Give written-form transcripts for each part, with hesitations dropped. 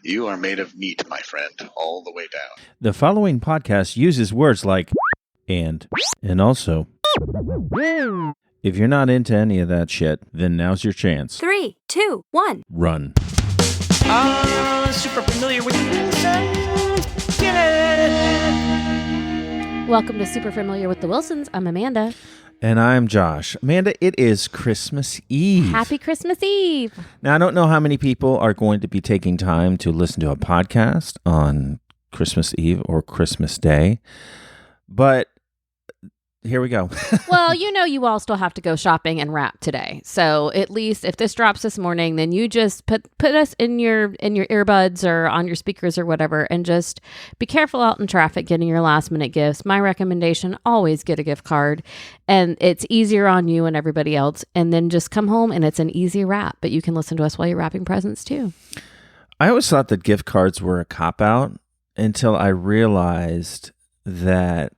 You are made of meat, my friend, all the way down. The following podcast uses words like and also. If you're not into any of that shit, then now's your chance. 3, 2, 1. Run. Super familiar with the Wilsons. Welcome to Super Familiar with the Wilsons. I'm Amanda. And I'm Josh. Amanda, it is Christmas Eve. Happy Christmas Eve. Now, I don't know how many people are going to be taking time to listen to a podcast on Christmas Eve or Christmas Day, but here we go. Well, you all still have to go shopping and wrap today. So at least if this drops this morning, then you just put us in your earbuds or on your speakers or whatever, and just be careful out in traffic getting your last minute gifts. My recommendation, always get a gift card, and it's easier on you and everybody else. And then just come home and it's an easy wrap, but you can listen to us while you're wrapping presents too. I always thought that gift cards were a cop-out until I realized that,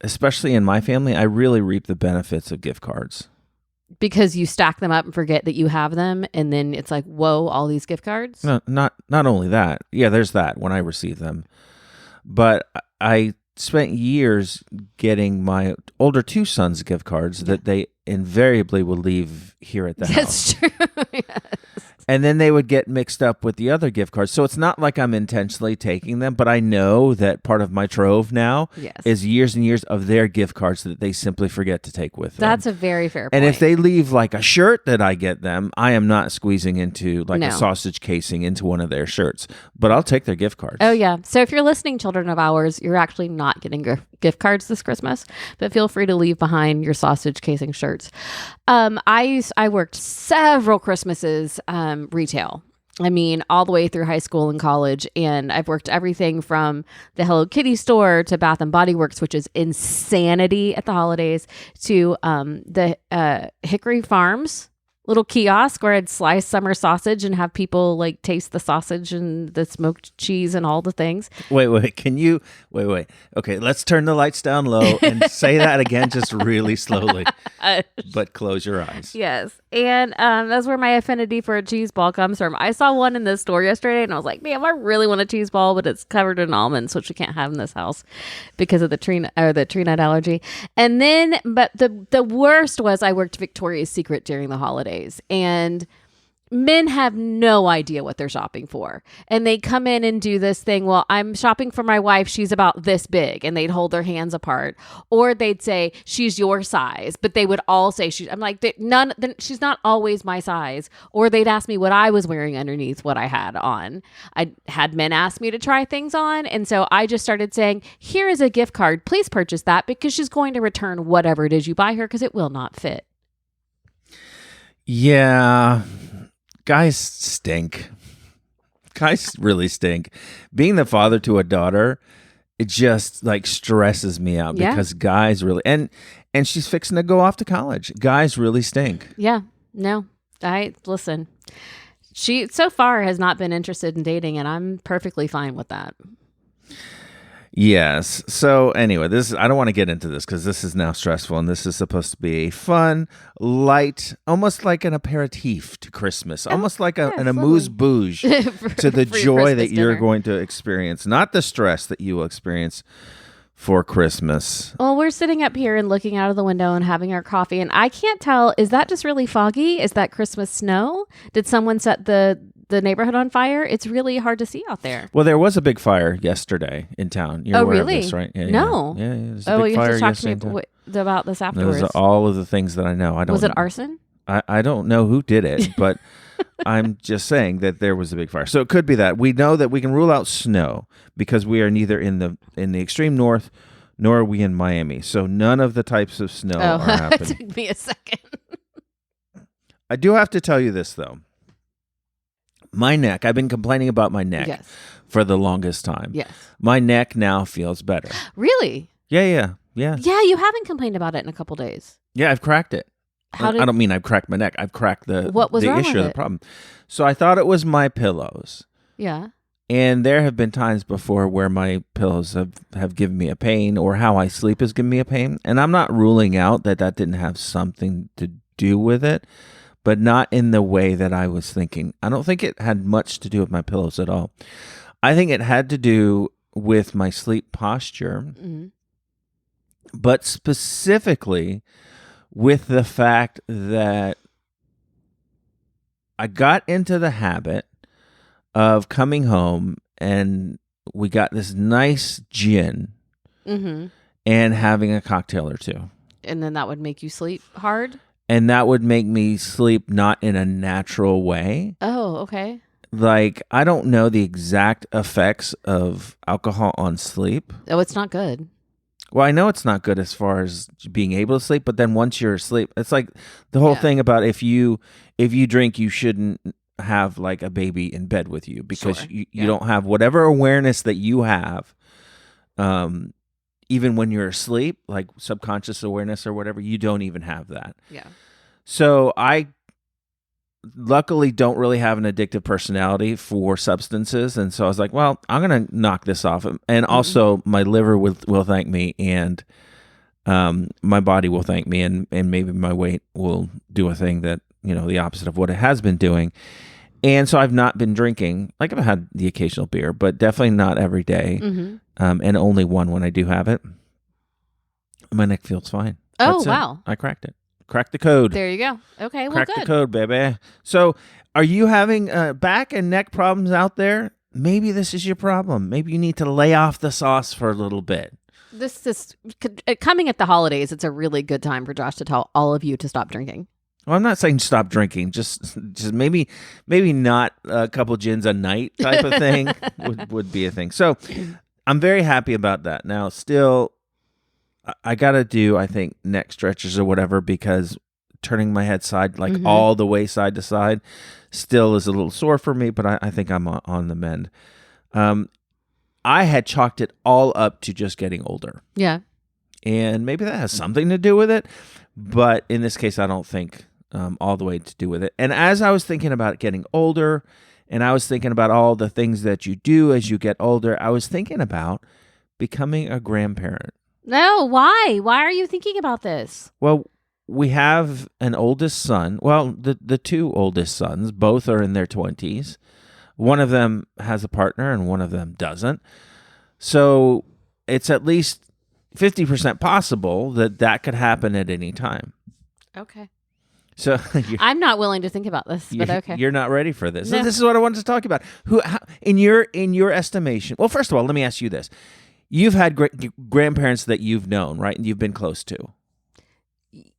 especially in my family, I really reap the benefits of gift cards. Because you stack them up and forget that you have them, and then it's like, whoa, all these gift cards? No, not only that. Yeah, there's that when I receive them. But I spent years getting my older two sons gift cards that they invariably would leave here at the house. That's true. Yes. And then they would get mixed up with the other gift cards. So it's not like I'm intentionally taking them, but I know that part of my trove now is years and years of their gift cards that they simply forget to take with them. That's a very fair point. And if they leave like a shirt that I get them, I am not squeezing into like a sausage casing into one of their shirts, but I'll take their gift cards. Oh, yeah. So if you're listening, children of ours, you're actually not getting gift cards this Christmas, but feel free to leave behind your sausage casing shirts. I worked several Christmases retail. I mean, all the way through high school and college, and I've worked everything from the Hello Kitty store to Bath and Body Works, which is insanity at the holidays, to the Hickory Farms little kiosk where I'd slice summer sausage and have people like taste the sausage and the smoked cheese and all the things. Wait. Can you wait? Okay, let's turn the lights down low and say that again, just really slowly. But close your eyes. Yes. And that's where my affinity for a cheese ball comes from. I saw one in the store yesterday and I was like, man, I really want a cheese ball, but it's covered in almonds, which we can't have in this house because of the tree nut allergy. And then, but the worst was I worked Victoria's Secret during the holidays. And men have no idea what they're shopping for. And they come in and do this thing. Well, I'm shopping for my wife. She's about this big. And they'd hold their hands apart. Or they'd say, she's your size. But they would all say, I'm like, she's not always my size. Or they'd ask me what I was wearing underneath what I had on. I had men ask me to try things on. And so I just started saying, here is a gift card. Please purchase that because she's going to return whatever it is you buy her because it will not fit. Yeah. Guys stink. Guys really stink. Being the father to a daughter, it just like stresses me out because guys really, and she's fixing to go off to college. Guys really stink. Yeah. No, listen, she so far has not been interested in dating, and I'm perfectly fine with that. Yes. So anyway, I don't want to get into this because this is now stressful, and this is supposed to be a fun, light, almost like an aperitif to Christmas, almost like an amuse-bouche to the joy that you're going to experience, not the stress that you will experience for Christmas. Well, we're sitting up here and looking out of the window and having our coffee, and I can't tell, is that just really foggy? Is that Christmas snow? Did someone set the neighborhood on fire? It's really hard to see out there. Well, there was a big fire yesterday in town. You're aware really? Of this, right? Yeah, no. Yeah, there's a big you fire have to talk to me about this afterwards. Those are all of the things that I know. Was it arson? I don't know who did it, but I'm just saying that there was a big fire. So it could be that. We know that we can rule out snow because we are neither in the extreme north nor are we in Miami. So none of the types of snow are happening. It took me a second. I do have to tell you this, though. My neck, I've been complaining about my neck for the longest time. Yes. My neck now feels better. Really? Yeah. Yeah, you haven't complained about it in a couple days. Yeah, I've cracked it. I don't mean I've cracked my neck. I've cracked the issue, the problem. So I thought it was my pillows. Yeah. And there have been times before where my pillows have given me a pain, or how I sleep has given me a pain. And I'm not ruling out that didn't have something to do with it. but not in the way that I was thinking. I don't think it had much to do with my pillows at all. I think it had to do with my sleep posture, but specifically with the fact that I got into the habit of coming home and we got this nice gin and having a cocktail or two. And then that would make you sleep hard? And that would make me sleep not in a natural way. Oh, okay. Like, I don't know the exact effects of alcohol on sleep. Oh, it's not good. Well, I know it's not good as far as being able to sleep, but then once you're asleep, it's like the whole thing about if you drink, you shouldn't have like a baby in bed with you because you don't have whatever awareness that you have, even when you're asleep, like subconscious awareness or whatever, you don't even have that. Yeah. So I luckily don't really have an addictive personality for substances, and so I was like, well, I'm gonna knock this off, and also my liver will thank me, and my body will thank me, and maybe my weight will do a thing that, the opposite of what it has been doing. And so I've not been drinking. Like, I've had the occasional beer, but definitely not every day, and only one when I do have it. My neck feels fine. Oh, That's it. wow. I cracked it. Crack the code. There you go. Okay, well, Crack good. the code, baby. So, are you having back and neck problems out there? Maybe this is your problem. Maybe you need to lay off the sauce for a little bit. This coming at the holidays, it's a really good time for Josh to tell all of you to stop drinking. Well, I'm not saying stop drinking. Just maybe not a couple gins a night type of thing would be a thing. So, I'm very happy about that. Now, still, I got to do, I think, neck stretches or whatever, because turning my head all the way side to side still is a little sore for me, but I think I'm on the mend. I had chalked it all up to just getting older. Yeah. And maybe that has something to do with it, but in this case, I don't think all the way to do with it. And as I was thinking about getting older, and I was thinking about all the things that you do as you get older, I was thinking about becoming a grandparent. No, why? Why are you thinking about this? Well, we have an oldest son. Well, the two oldest sons, both are in their 20s. One of them has a partner and one of them doesn't. So it's at least 50% possible that could happen at any time. Okay. So I'm not willing to think about this, but okay. You're not ready for this. No. So this is what I wanted to talk about. How, in your estimation? Well, first of all, let me ask you this. You've had grandparents that you've known, right? And you've been close to.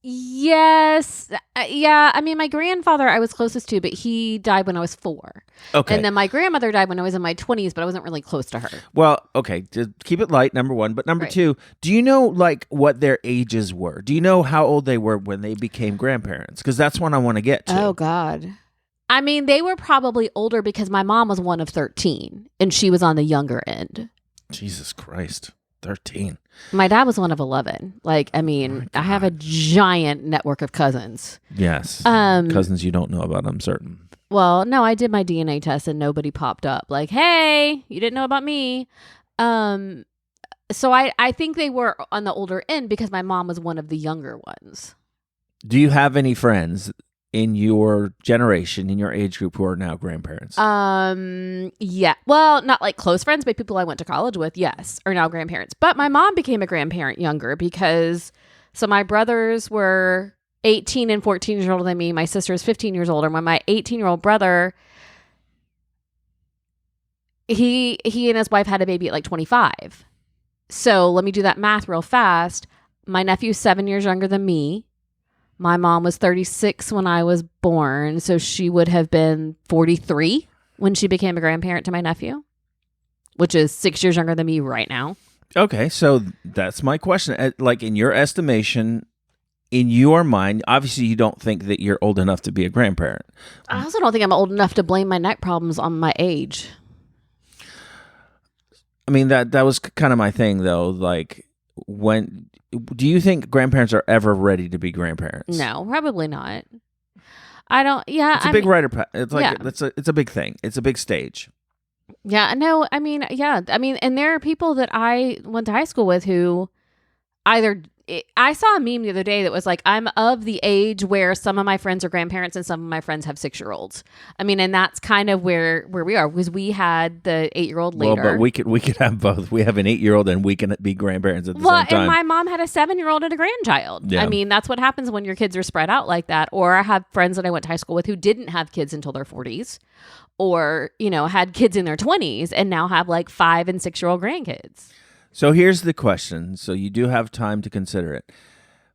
Yes. Yeah. I mean, my grandfather I was closest to, but he died when I was 4. Okay. And then my grandmother died when I was in my 20s, but I wasn't really close to her. Well, okay. To keep it light, number one. But number two, do you know like what their ages were? Do you know how old they were when they became grandparents? Because that's what I want to get to. Oh, God. I mean, they were probably older because my mom was one of 13 and she was on the younger end. Jesus Christ. 13. My dad was one of 11. Like, I mean, I have a giant network of cousins. Yes. Cousins you don't know about, I'm certain. Well, no, I did my DNA test and nobody popped up. Like, hey, you didn't know about me. So I think they were on the older end because my mom was one of the younger ones. Do you have any friends in your generation, in your age group, who are now grandparents? Yeah. Well, not like close friends, but people I went to college with, yes, are now grandparents. But my mom became a grandparent younger because, so my brothers were 18 and 14 years older than me. My sister is 15 years older. When my 18-year-old brother, he and his wife had a baby at like 25. So let me do that math real fast. My nephew's 7 years younger than me. My mom was 36 when I was born, so she would have been 43 when she became a grandparent to my nephew, which is 6 years younger than me right now. Okay, so that's my question. Like, in your estimation, in your mind, obviously you don't think that you're old enough to be a grandparent. I also don't think I'm old enough to blame my neck problems on my age. I mean, that was kind of my thing, though. Like, do you think grandparents are ever ready to be grandparents? No, probably not. I don't. Yeah, it's a big rite of passage. It's like it's a big thing. It's a big stage. Yeah, no, I mean, yeah, I mean, and there are people that I went to high school with who either I saw a meme the other day that was like, I'm of the age where some of my friends are grandparents and some of my friends have 6-year-olds. I mean, and that's kind of where we are, because we had the 8-year-old later. Well, but we could have both. We have an 8-year-old and we can be grandparents at the same time. And my mom had a 7-year-old and a grandchild. Yeah. I mean, that's what happens when your kids are spread out like that. Or I have friends that I went to high school with who didn't have kids until their 40s, or, had kids in their 20s and now have like 5 and 6-year-old grandkids. So here's the question. So you do have time to consider it.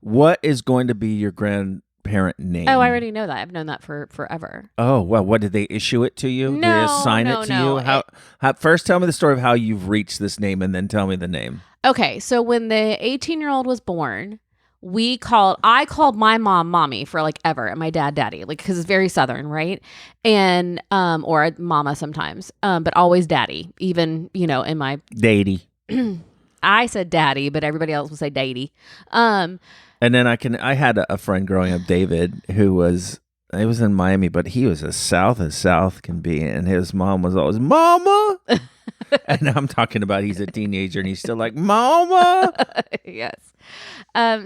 What is going to be your grandparent name? Oh, I already know that. I've known that for forever. Oh, well, what did they issue it to you? No, did they assign it to no. you? How first tell me the story of how you've reached this name, and then tell me the name. Okay, so when the 18-year-old was born, I called my mom mommy for like ever, and my dad daddy, like, because it's very Southern, right? And or mama sometimes, but always daddy, even in my Daddy. I said daddy, but everybody else would say daddy. And then I had a friend growing up, David, who was in Miami, but he was as South can be, and his mom was always Mama. And I'm talking about he's a teenager and he's still like Mama. Yes.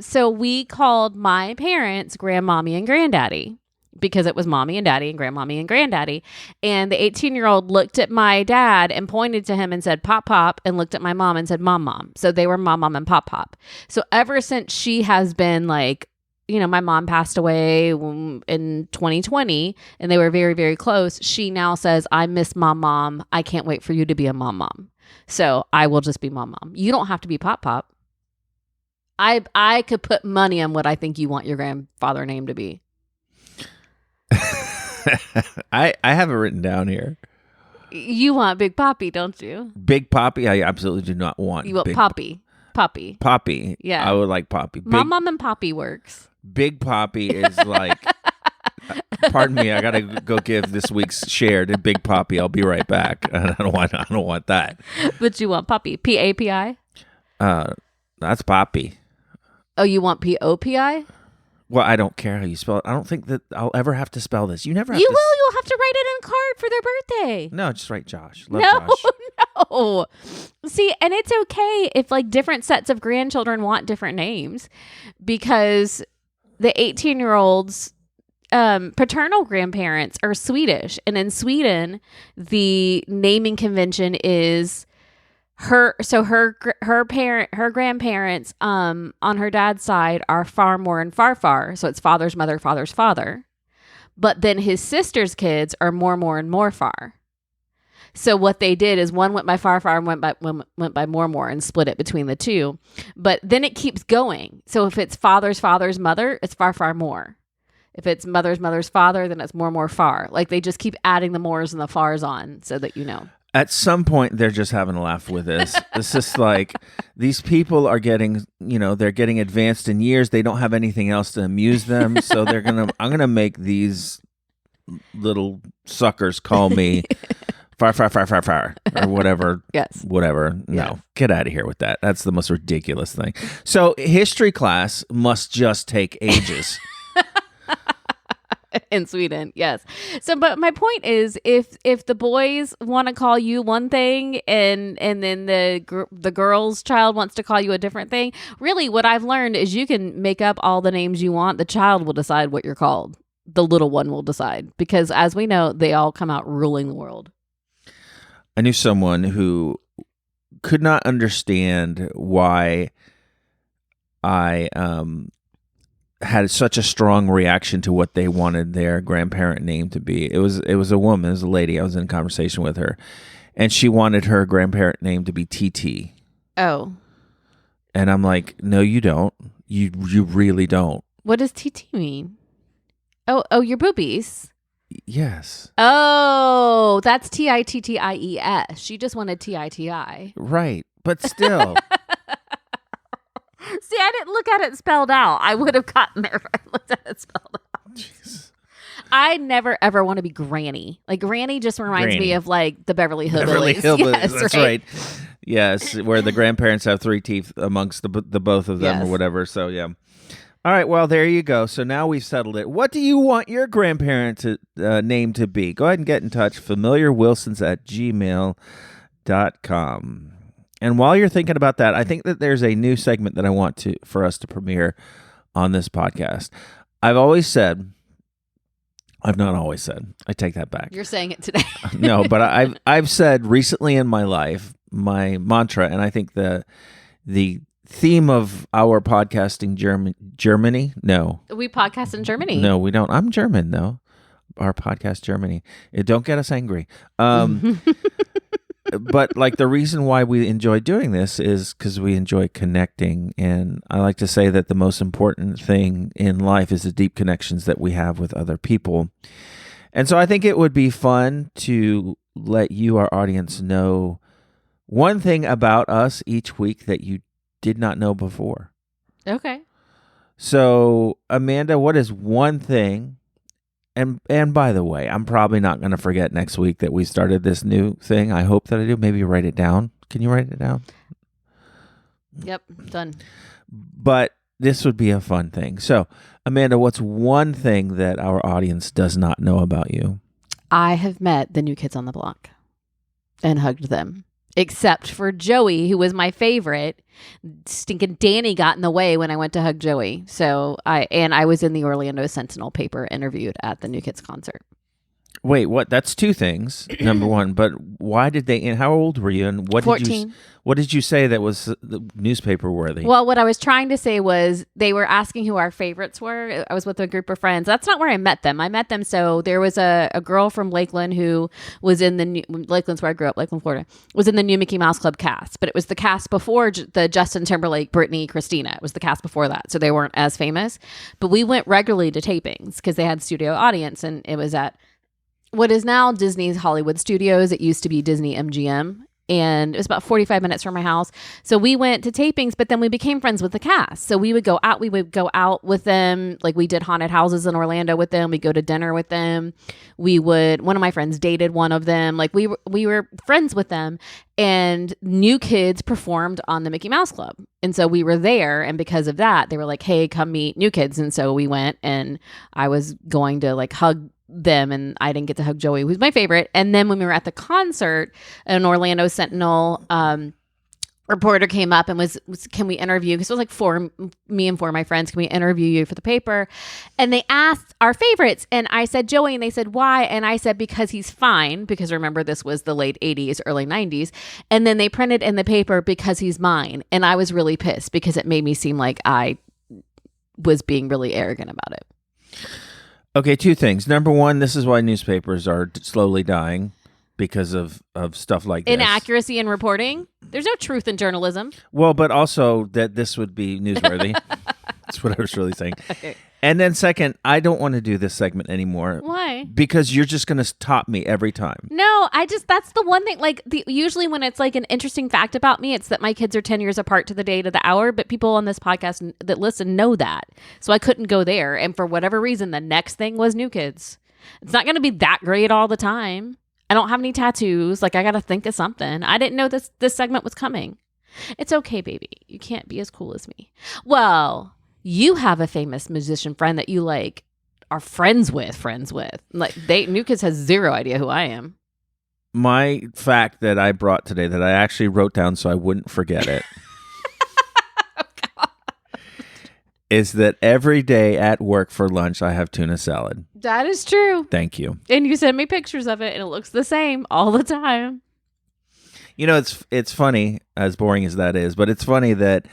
So we called my parents grandmommy and granddaddy, because it was mommy and daddy and grandmommy and granddaddy. And the 18-year-old looked at my dad and pointed to him and said, Pop, Pop, and looked at my mom and said, Mom, Mom. So they were Mom, Mom, and Pop, Pop. So ever since she has been like, my mom passed away in 2020 and they were very, very close. She now says, I miss Mom, Mom. I can't wait for you to be a Mom, Mom. So I will just be Mom, Mom. You don't have to be Pop, Pop. I could put money on what I think you want your grandfather name to be. I have it written down here. You want Big Poppy, don't you? Big Poppy? I absolutely do not want. You want Big Poppy. Poppy. Yeah. I would like Poppy. Mom, and Poppy works. Big Poppy is like, pardon me, I gotta go give this week's share to Big Poppy. I'll be right back. I don't want that. But you want Poppy. P-A-P-I? That's Poppy. Oh, you want P-O-P-I? Well, I don't care how you spell it. I don't think that I'll ever have to spell this. You never have You to. will. You'll have to write it on a card for their birthday. No, just write Josh. Love No, Josh. no. See, and it's okay if like different sets of grandchildren want different names, because the 18-year-old's paternal grandparents are Swedish. And in Sweden, the naming convention is her grandparents on her dad's side are far more and far. So it's father's mother, father's father. But then his sister's kids are more and more far. So what they did is one went by far and went by more and split it between the two. But then it keeps going. So if it's father's mother, it's far more. If it's mother's father, then it's more far. Like they just keep adding the mores and the fars on so that you know. At some point, they're just having a laugh with this. It's just like these people are getting, they're getting advanced in years. They don't have anything else to amuse them. So I'm going to make these little suckers call me far, or whatever. Yes. Whatever. No, Yes. Get out of here with that. That's the most ridiculous thing. So history class must just take ages. In Sweden, yes. So, but my point is, if the boys want to call you one thing, and then the girl's child wants to call you a different thing, really, what I've learned is you can make up all the names you want. The child will decide what you're called. The little one will decide, because as we know, they all come out ruling the world. I knew someone who could not understand why I had such a strong reaction to what they wanted their grandparent name to be. It was a woman, it was a lady. I was in conversation with her, and she wanted her grandparent name to be TT. Oh. And I'm like, no, you don't. You really don't. What does TT mean? Oh, your boobies. Yes. Oh, that's TITTIES. She just wanted TITI. Right. But still. See, I didn't look at it spelled out. I would have gotten there if I looked at it spelled out. Jesus. I never, ever want to be Granny. Like, Granny just reminds me of, like, the Beverly Hillbillies. Beverly Hillbillies. Yes, That's right. Yes, where the grandparents have 3 teeth amongst the both of them, Yes. or whatever. So, yeah. All right, well, there you go. So now we've settled it. What do you want your grandparent name to be? Go ahead and get in touch. familiarwilsons@gmail.com. And while you're thinking about that, I think that there's a new segment that I want for us to premiere on this podcast. I've not always said, I take that back. You're saying it today. No, but I've said recently in my life, my mantra, and I think the theme of our podcasting Germany. No, We podcast in Germany. no, we don't. I'm German though. Our podcast Germany. Don't get us angry. But like the reason why we enjoy doing this is because we enjoy connecting. And I like to say that the most important thing in life is the deep connections that we have with other people. And so I think it would be fun to let you, our audience, know one thing about us each week that you did not know before. Okay. So, Amanda, what is one thing? And by the way, I'm probably not going to forget next week that we started this new thing. I hope that I do. Maybe write it down. Can you write it down? Yep. Done. But this would be a fun thing. So, Amanda, what's one thing that our audience does not know about you? I have met the new kids on the block and hugged them. Except for Joey, who was my favorite. Stinking Danny got in the way when I went to hug Joey. So I was in the Orlando Sentinel paper interviewed at the New Kids concert. Wait, what? That's two things. Number one, but why did they? And how old were you? And 14. What did you say that was newspaper worthy? Well, what I was trying to say was they were asking who our favorites were. I was with a group of friends. That's not where I met them. I met them. So there was a girl from Lakeland who was in the Lakeland's where I grew up, Lakeland, Florida, was in the new Mickey Mouse Club cast. But it was the cast before the Justin Timberlake, Britney, Christina. It was the cast before that. So they weren't as famous. But we went regularly to tapings because they had studio audience. And it was at what is now Disney's Hollywood Studios. It used to be Disney MGM. And it was about 45 minutes from my house. So we went to tapings, but then we became friends with the cast. So we would go out with them. Like we did haunted houses in Orlando with them. We'd go to dinner with them. One of my friends dated one of them. Like we were friends with them, and New Kids performed on the Mickey Mouse Club. And so we were there. And because of that, they were like, hey, come meet New Kids. And so we went, and I was going to like hug them, and I didn't get to hug Joey, who's my favorite. And then when we were at the concert, an Orlando Sentinel reporter came up and was can we interview, because it was like me and four of my friends, can we interview you for the paper? And they asked our favorites, and I said Joey, and they said why? And I said because he's fine, because remember this was the late 80s, early 90s. And then they printed in the paper because he's mine, and I was really pissed because it made me seem like I was being really arrogant about it. Okay, two things. Number one, this is why newspapers are slowly dying because of stuff like this. Inaccuracy in reporting. There's no truth in journalism. Well, but also that this would be newsworthy. That's what I was really saying. Okay. And then second, I don't want to do this segment anymore. Why? Because you're just going to top me every time. No, that's the one thing, like usually when it's like an interesting fact about me, it's that my kids are 10 years apart to the day to the hour, but people on this podcast that listen know that. So I couldn't go there. And for whatever reason, the next thing was New Kids. It's not going to be that great all the time. I don't have any tattoos. Like I got to think of something. I didn't know this segment was coming. It's okay, baby. You can't be as cool as me. Well, you have a famous musician friend that you like are friends with. Like New Kids has zero idea who I am. My fact that I brought today that I actually wrote down so I wouldn't forget it is that every day at work for lunch I have tuna salad. That is true. Thank you. And you send me pictures of it and it looks the same all the time. You know, it's funny, as boring as that is, but it's funny that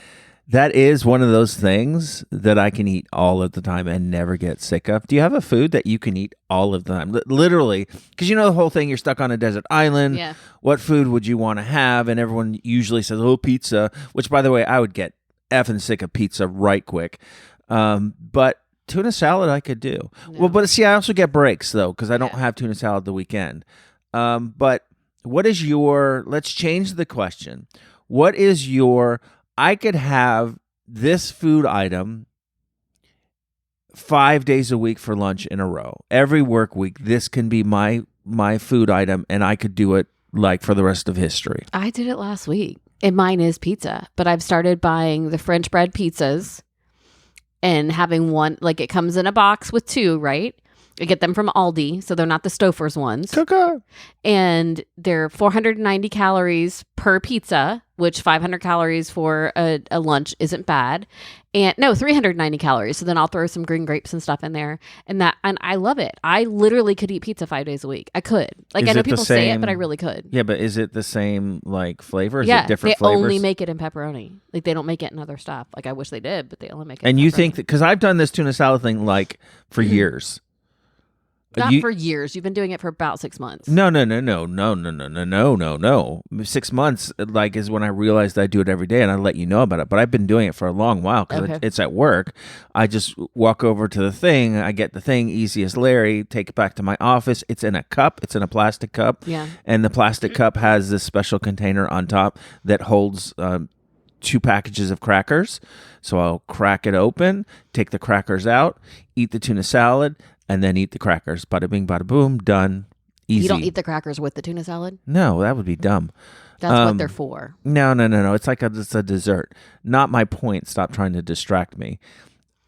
is one of those things that I can eat all of the time and never get sick of. Do you have a food that you can eat all of the time? Literally, because you know the whole thing, you're stuck on a desert island. Yeah. What food would you want to have? And everyone usually says, oh, pizza, which, by the way, I would get effing sick of pizza right quick. But tuna salad I could do. No. Well, but see, I also get breaks, though, because I don't have tuna salad the weekend. But what is let's change the question. What is I could have this food item 5 days a week for lunch in a row. Every work week, this can be my food item, and I could do it like for the rest of history. I did it last week, and mine is pizza. But I've started buying the French bread pizzas and having one, like it comes in a box with two, right? I get them from Aldi, so they're not the Stouffer's ones. Coca. And they're 490 calories per pizza, which 500 calories for a lunch isn't bad. And no, 390 calories. So then I'll throw some green grapes and stuff in there. And I love it. I literally could eat pizza 5 days a week. I could. Like, Is I know it the people say it, but I same- really could. Yeah, but is it the same like flavor? Is Yeah, it different they flavors? only make it in pepperoni. Like, they don't make it in other stuff. Like, I wish they did, but they only make it and in you pepperoni. think that because I've done this tuna salad thing like for years. Not You- for years. You've been doing it for about 6 months. No. 6 months like is when I realized I do it every day, and I let you know about it. But I've been doing it for a long while because Okay. it's at work. I just walk over to the thing. I get the thing, easy as Larry. Take it back to my office. It's in a cup. It's in a plastic cup. Yeah. And the plastic cup has this special container on top that holds 2 packages of crackers. So I'll crack it open, take the crackers out, eat the tuna salad, and then eat the crackers. Bada bing, bada boom, done. Easy. You don't eat the crackers with the tuna salad? No, that would be dumb. That's what they're for. No. It's like it's a dessert. Not my point. Stop trying to distract me.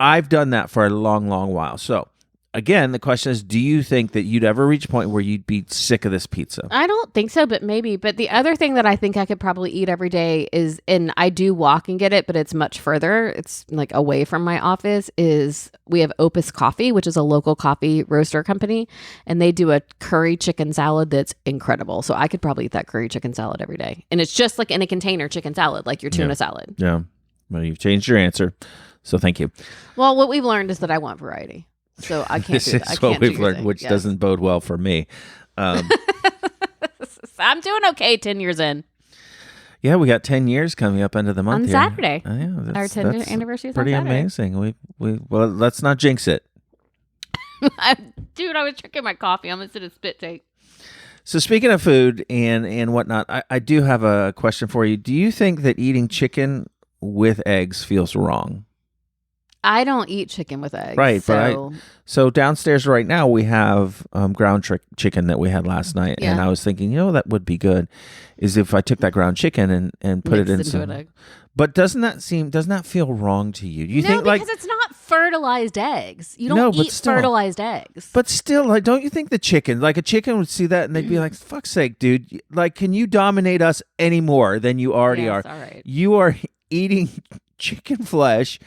I've done that for a long, long while. So, again, the question is, do you think that you'd ever reach a point where you'd be sick of this pizza? I don't think so, but maybe. But the other thing that I think I could probably eat every day is, and I do walk and get it, but it's much further. It's like away from my office, is we have Opus Coffee, which is a local coffee roaster company, and they do a curry chicken salad that's incredible. So I could probably eat that curry chicken salad every day. And it's just like in a container chicken salad, like your tuna salad. Yeah. Well, you've changed your answer. So thank you. Well, what we've learned is that I want variety. So I can't This do that. I is what can't do we've your learned, thing. which Yes. doesn't bode well for me. I'm doing okay 10 years in. Yeah, we got 10 years coming up into the month On here. Saturday. Yeah, Our 10 that's anniversary is pretty on Saturday. amazing. Well, let's not jinx it. Dude, I was drinking my coffee. I'm going to sit a spit take. So speaking of food and whatnot, I do have a question for you. Do you think that eating chicken with eggs feels wrong? I don't eat chicken with eggs. Right, but so So downstairs right now we have ground chicken that we had last night, and Yeah. I was thinking, that would be good, is if I took that ground chicken and put it in mixed some. into an egg. But doesn't that feel wrong to you? Do you No, think because like? it's not fertilized eggs. You No, don't but eat still. fertilized eggs. But still, like, don't you think the chicken, like a chicken would see that and they'd be like, "Fuck's sake, dude! Like, can you dominate us any more than you already Yes, are? all right. You are eating chicken flesh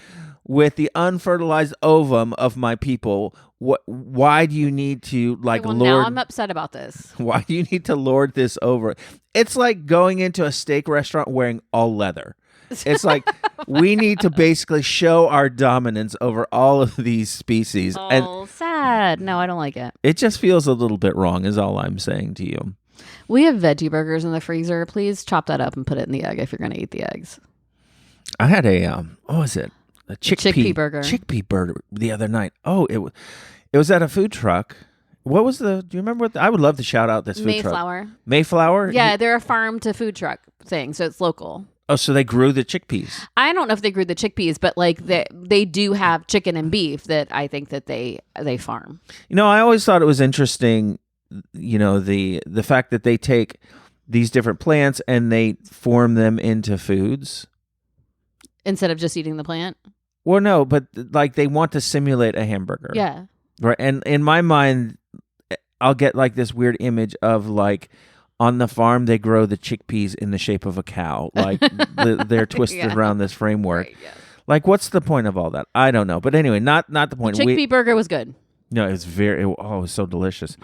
with the unfertilized ovum of my people. What? Why do you need to like Okay, well, lord? now I'm upset about this. Why do you need to lord this over? It's like going into a steak restaurant wearing all leather. It's like we need to basically show our dominance over all of these species. And Oh, sad. No, I don't like it. it just feels a little bit wrong, is all I'm saying to you. We have veggie burgers in the freezer. Please chop that up and put it in the egg if you're going to eat the eggs. I had a, what was it? A chickpea burger. Chickpea burger the other night. Oh, it was at a food truck. What was do you remember what I would love to shout out this food truck. Mayflower. Mayflower? Yeah, they're a farm to food truck thing, so it's local. Oh, so they grew the chickpeas. I don't know if they grew the chickpeas, but like they do have chicken and beef that I think that they farm. I always thought it was interesting, the fact that they take these different plants and they form them into foods. Instead of just eating the plant. Well, no, but like they want to simulate a hamburger. Yeah. Right. And in my mind, I'll get like this weird image of like on the farm, they grow the chickpeas in the shape of a cow. Like they're twisted Yeah. around this framework. Right, yeah. Like, what's the point of all that? I don't know. But anyway, not the point. Chickpea burger was good. No, it was so delicious.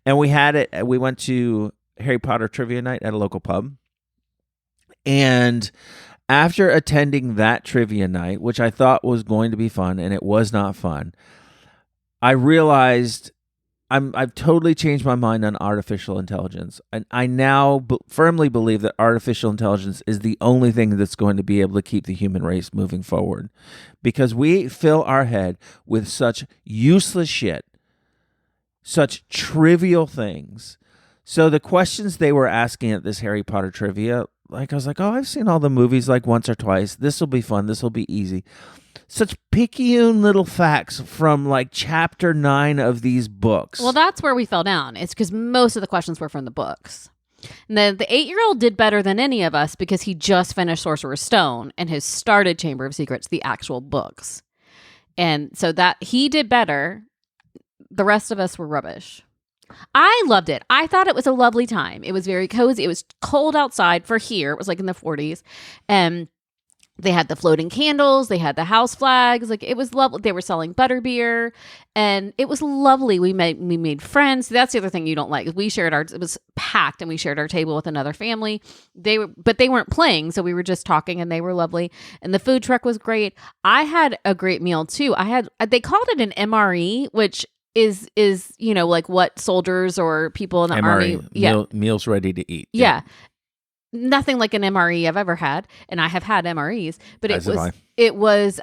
And we had it. We went to Harry Potter trivia night at a local pub. And after attending that trivia night, which I thought was going to be fun, and it was not fun, I realized I've totally changed my mind on artificial intelligence. And I now firmly believe that artificial intelligence is the only thing that's going to be able to keep the human race moving forward. Because we fill our head with such useless shit, such trivial things. So the questions they were asking at this Harry Potter trivia, like I was like, oh, I've seen all the movies like once or twice. This will be fun. This will be easy. Such picayune little facts from like chapter 9 of these books. Well, that's where we fell down. It's because most of the questions were from the books. And the 8-year-old did better than any of us because he just finished Sorcerer's Stone and has started Chamber of Secrets, the actual books. And so that he did better. the rest of us were rubbish. I loved it. I thought it was a lovely time. It was very cozy. It was cold outside for here. It was like in the 40s. And they had the floating candles. They had the house flags. Like, it was lovely. They were selling butterbeer, and it was lovely. We made friends. That's the other thing you don't like. We shared it was packed, and we shared our table with another family. But they weren't playing, so we were just talking, and they were lovely. And the food truck was great. I had a great meal too. They called it an MRE, which is like what soldiers or people in the army, meals ready to eat. Yeah. Nothing like an MRE I've ever had, and I have had MREs, but it was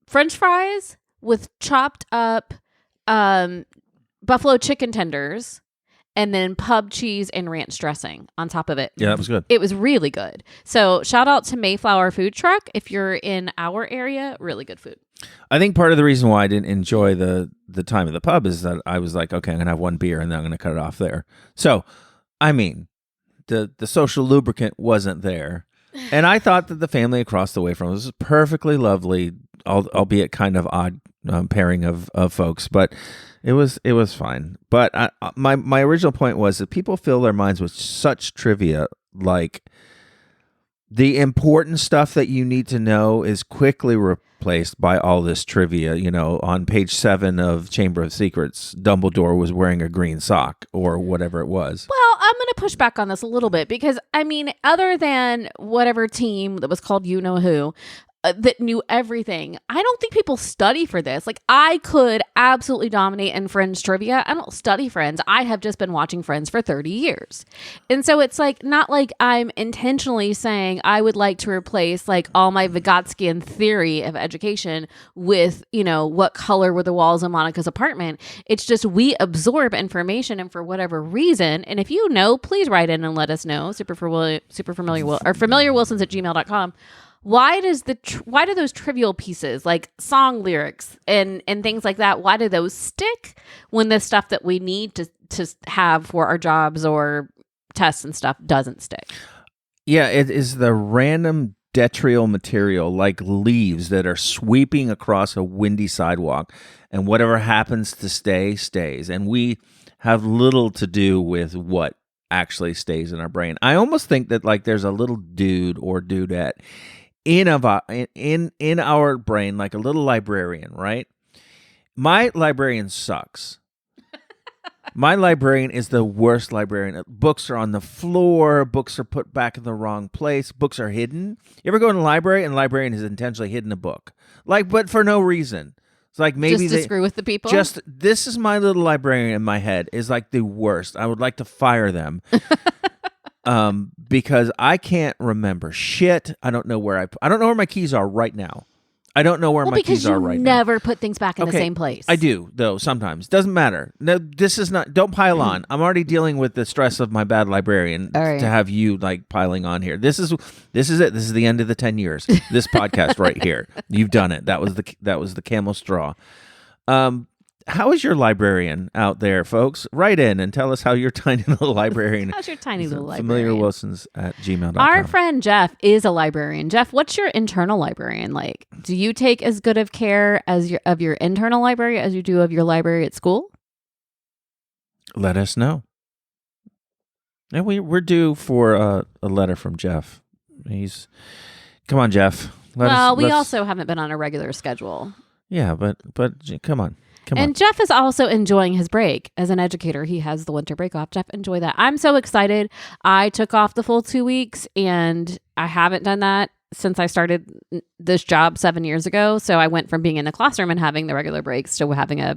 French fries with chopped up buffalo chicken tenders, and then pub cheese and ranch dressing on top of it. Yeah, that was good. It was really good. So shout out to Mayflower Food Truck if you're in our area. Really good food. I think part of the reason why I didn't enjoy the time at the pub is that I was like, okay, I'm gonna have one beer and then I'm gonna cut it off there. So, I mean, the social lubricant wasn't there, and I thought that the family across the way from us was perfectly lovely, albeit kind of odd pairing of folks, but it was fine. But my original point was that people fill their minds with such trivia, like the important stuff that you need to know is quickly replaced by all this trivia. On page 7 of Chamber of Secrets, Dumbledore was wearing a green sock or whatever it was. Well, I'm going to push back on this a little bit because, I mean, other than whatever team that was called you know who, that knew everything, I don't think people study for this. Like, I could absolutely dominate in Friends trivia. I don't study Friends. I have just been watching Friends for 30 years. And so it's like, not like I'm intentionally saying I would like to replace like all my Vygotskian theory of education with, what color were the walls in Monica's apartment. It's just we absorb information, and for whatever reason, and if you know, please write in and let us know, familiarwilsons@gmail.com. Why do those trivial pieces like song lyrics and things like that, why do those stick when the stuff that we need to have for our jobs or tests and stuff doesn't stick? Yeah, it is the random detrital material like leaves that are sweeping across a windy sidewalk, and whatever happens to stay stays, and we have little to do with what actually stays in our brain. I almost think that like there's a little dude or dudette in our brain, like a little librarian, right? My librarian sucks. My librarian is the worst librarian. Books are on the floor. Books are put back in the wrong place. Books are hidden. You ever go in a library and the librarian has intentionally hidden a book, but for no reason? It's like maybe just to screw with the people. This is my little librarian in my head is like the worst. I would like to fire them. Because I can't remember shit. I don't know where my keys are right now. I don't know where my keys are right now. Because you never put things back in the same place. I do, though, sometimes. Doesn't matter. No, this is not, don't pile on. I'm already dealing with the stress of my bad librarian to have you like piling on here. This is it. This is the end of the 10 years. This podcast right here. You've done it. That was the camel straw. How is your librarian out there, folks? Write in and tell us how your tiny little librarian. How's your tiny little librarian? FamiliarWilsons@gmail.com. Our friend Jeff is a librarian. Jeff, what's your internal librarian like? Do you take as good of care of your internal library as you do of your library at school? Let us know. And we're due for a letter from Jeff. Come on, Jeff. We also haven't been on a regular schedule. Yeah, but come on. And Jeff is also enjoying his break. As an educator, he has the winter break off. Jeff, enjoy that. I'm so excited. I took off the full 2 weeks, and I haven't done that since I started this job 7 years ago. So I went from being in the classroom and having the regular breaks to having a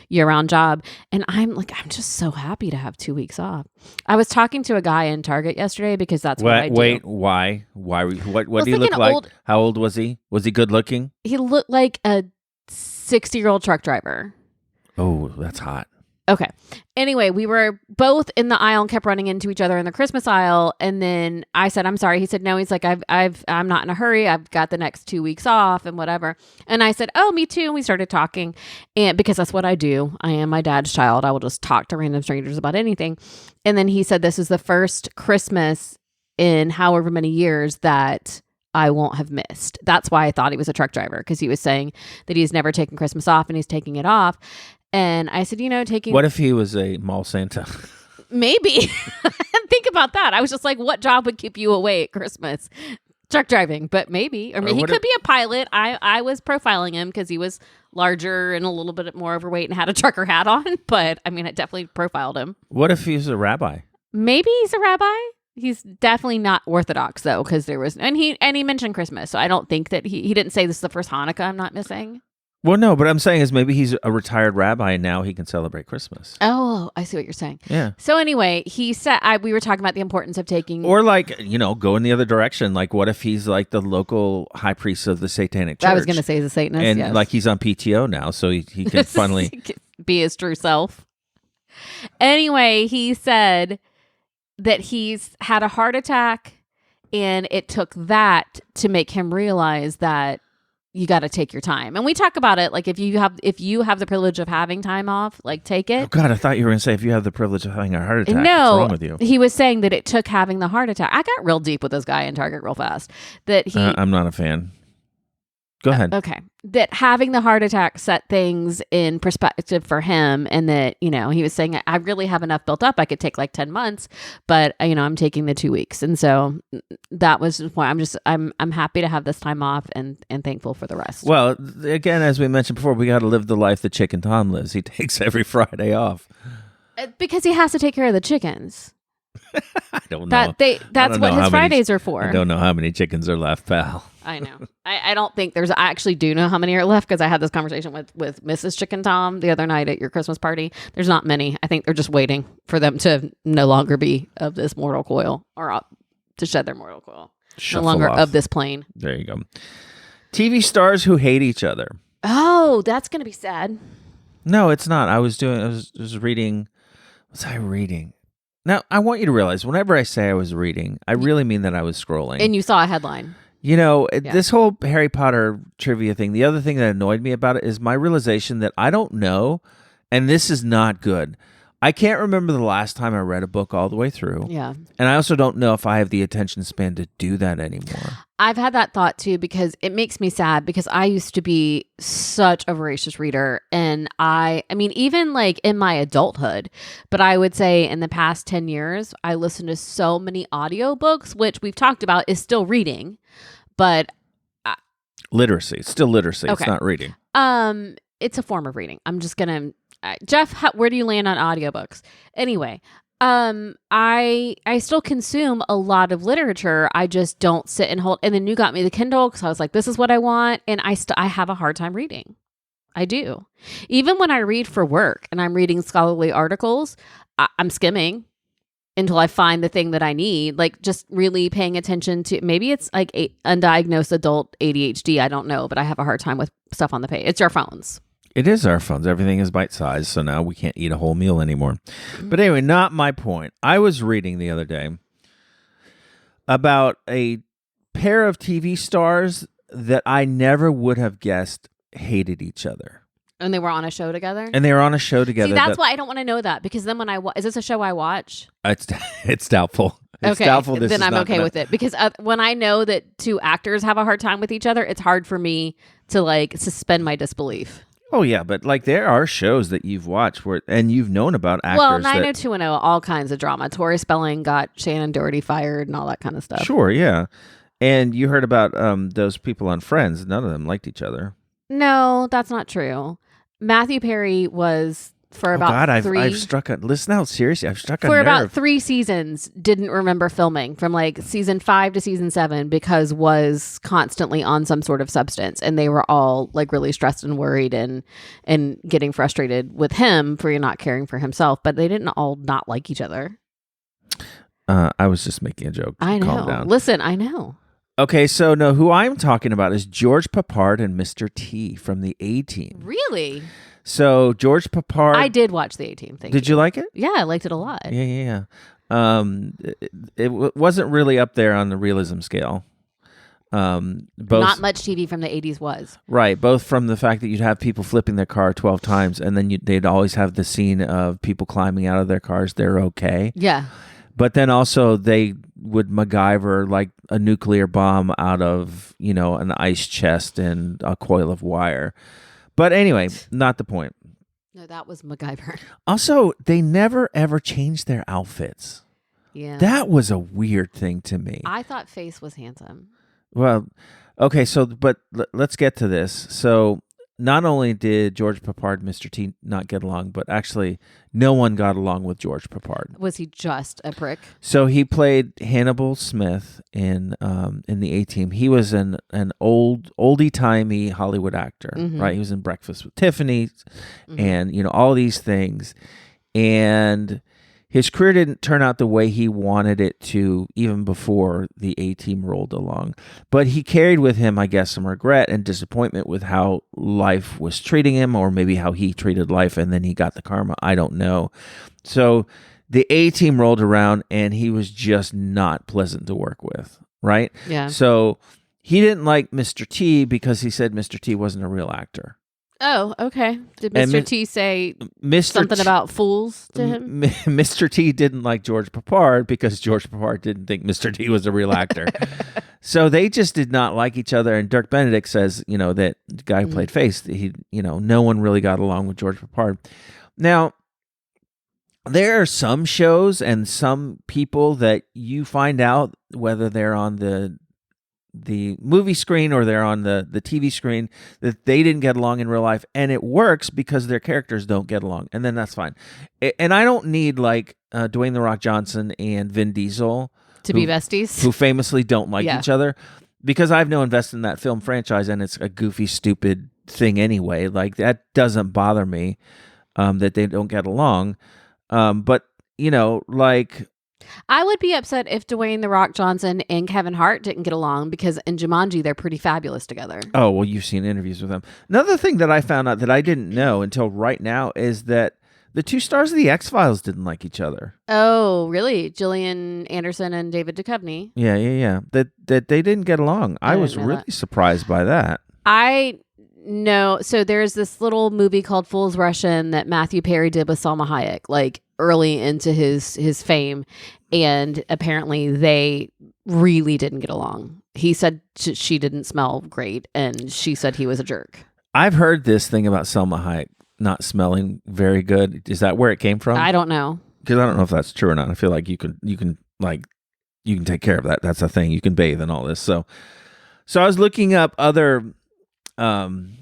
year-round job. And I'm just so happy to have 2 weeks off. I was talking to a guy in Target yesterday because that's what I do. Wait, why? What do you look like? How old was he? Was he good looking? He looked like a 60-year-old truck driver. Oh, that's hot. Okay. Anyway, we were both in the aisle and kept running into each other in the Christmas aisle. And then I said, "I'm sorry." He said, "No." He's like, I'm not in a hurry. I've got the next 2 weeks off and whatever." And I said, "Oh, me too." And we started talking, and because that's what I do. I am my dad's child. I will just talk to random strangers about anything. And then he said, "This is the first Christmas in however many years that I won't have missed. That's why I thought he was a truck driver, because he was saying that he's never taken Christmas off and he's taking it off. And I said, taking... What if he was a mall Santa? Maybe. Think about that. I was just like, what job would keep you away at Christmas? Truck driving, but maybe. Or maybe he could be a pilot. I was profiling him because he was larger and a little bit more overweight and had a trucker hat on. But I definitely profiled him. What if he's a rabbi? Maybe he's a rabbi. He's definitely not Orthodox though, because there was and he mentioned Christmas, so I don't think that he didn't say this is the first Hanukkah I'm not missing. Well, no, but I'm saying is maybe he's a retired rabbi and now he can celebrate Christmas. Oh, I see what you're saying. Yeah. So anyway, he said we were talking about the importance of taking, or like go in the other direction. Like, what if he's like the local high priest of the Satanic Church? I was going to say he's a Satanist, and yes. like he's on PTO now, so he can finally be his true self. Anyway, he said that he's had a heart attack, and it took that to make him realize that you got to take your time. And we talk about it like if you have the privilege of having time off, like take it. Oh God, I thought you were going to say if you have the privilege of having a heart attack. No, what's wrong with you? He was saying that it took having the heart attack. I got real deep with this guy in Target real fast. That he I'm not a fan. Go ahead. Okay. That having the heart attack set things in perspective for him, and that, he was saying, I really have enough built up. I could take like 10 months, but I'm taking the 2 weeks. And so that was why I'm happy to have this time off and thankful for the rest. Well, again, as we mentioned before, we got to live the life that Chicken Tom lives. He takes every Friday off. Because he has to take care of the chickens. I don't know. That's what his Fridays are for. I don't know how many chickens are left, pal. I know. I don't think I actually do know how many are left, because I had this conversation with Mrs. Chicken Tom the other night at your Christmas party. There's not many. I think they're just waiting for them to no longer be of this mortal coil, or to shed their mortal coil. Shuffle no longer off. of this plane. There you go. TV stars who hate each other. Oh, that's going to be sad. No, it's not. I was reading. What was I reading? Now, I want you to realize, whenever I say I was reading, I really mean that I was scrolling. And you saw a headline. This whole Harry Potter trivia thing, the other thing that annoyed me about it is my realization that I don't know, and this is not good. I can't remember the last time I read a book all the way through. Yeah. And I also don't know if I have the attention span to do that anymore. I've had that thought too, because it makes me sad, because I used to be such a voracious reader. And I mean, even like in my adulthood, but I would say in the past 10 years, I listened to so many audiobooks, which we've talked about is still reading, but literacy. It's still literacy. Okay. It's not reading. It's a form of reading. I'm just going to, Jeff, where do you land on audiobooks? Anyway, I still consume a lot of literature. I just don't sit and hold. And then you got me the Kindle, because I was like, this is what I want. And I have a hard time reading. I do. Even when I read for work and I'm reading scholarly articles, I'm skimming until I find the thing that I need. Like, just really paying attention to, maybe it's like undiagnosed adult ADHD. I don't know, but I have a hard time with stuff on the page. It's our phones. It is our phones. Everything is bite-sized, so now we can't eat a whole meal anymore. But anyway, not my point. I was reading the other day about a pair of TV stars that I never would have guessed hated each other. And they were on a show together? And they were on a show together. See, that's why I don't want to know that, because then when is this a show I watch? It's doubtful. It's okay, doubtful then I'm okay with it, because when I know that two actors have a hard time with each other, it's hard for me to like suspend my disbelief. Oh, yeah, but like there are shows that you've watched and you've known about actors. Well, 90210, all kinds of drama. Tori Spelling got Shannon Doherty fired and all that kind of stuff. Sure, yeah. And you heard about those people on Friends. None of them liked each other. No, that's not true. Matthew Perry was for about three. I've struck a listen out seriously. I've struck a nerve. For about 3 seasons, didn't remember filming from like season 5 to season 7, because was constantly on some sort of substance, and they were all like really stressed and worried and getting frustrated with him for not caring for himself. But they didn't all not like each other. I was just making a joke. I know. Calm down. Listen, I know. Okay, so no, who I'm talking about is George Papard and Mr. T from the A-Team. Really? So George Papard. I did watch the A-Team thing. Did you like it? Yeah, I liked it a lot. Yeah. It wasn't really up there on the realism scale. Both, not much TV from the 80s was. Right, both from the fact that you'd have people flipping their car 12 times, and then they'd always have the scene of people climbing out of their cars. They're okay. Yeah. But then also they would MacGyver like a nuclear bomb out of, an ice chest and a coil of wire. But anyway, not the point. No, that was MacGyver. Also, they never ever changed their outfits. Yeah. That was a weird thing to me. I thought Face was handsome. Well, okay, so but let's get to this. So not only did George Peppard and Mr. T not get along, but actually no one got along with George Peppard. Was he just a prick? So he played Hannibal Smith in the A-Team. He was an oldie-timey Hollywood actor, right? He was in Breakfast with Tiffany and, all these things. And his career didn't turn out the way he wanted it to even before the A-Team rolled along. But he carried with him, I guess, some regret and disappointment with how life was treating him, or maybe how he treated life, and then he got the karma. I don't know. So the A-Team rolled around, and he was just not pleasant to work with, right? Yeah. So he didn't like Mr. T because he said Mr. T wasn't a real actor. Oh, okay. Did Mr. T say something about fools to him? Mr. T didn't like George Peppard because George Peppard didn't think Mr. T was a real actor. So they just did not like each other. And Dirk Benedict says, that the guy who played Face, no one really got along with George Peppard. Now, there are some shows and some people that you find out whether they're on the movie screen or they're on the TV screen that they didn't get along in real life, and it works because their characters don't get along, and then that's fine. And I don't need like Dwayne The Rock Johnson and Vin Diesel to be besties who famously don't like each other, because I have no invest in that film franchise and it's a goofy, stupid thing anyway. Like that doesn't bother me that they don't get along. But like, I would be upset if Dwayne The Rock Johnson and Kevin Hart didn't get along, because in Jumanji, they're pretty fabulous together. Oh, well, you've seen interviews with them. Another thing that I found out that I didn't know until right now is that the two stars of the X-Files didn't like each other. Oh, really? Gillian Anderson and David Duchovny? Yeah. That they didn't get along. I was really surprised by that. I know. So there's this little movie called Fool's Russian that Matthew Perry did with Salma Hayek, like early into his fame. And apparently they really didn't get along. He said she didn't smell great, and she said he was a jerk. I've heard this thing about Salma Hayek not smelling very good. Is that where it came from? I don't know. Because I don't know if that's true or not. I feel like you can take care of that. That's a thing. You can bathe and all this. So I was looking up other other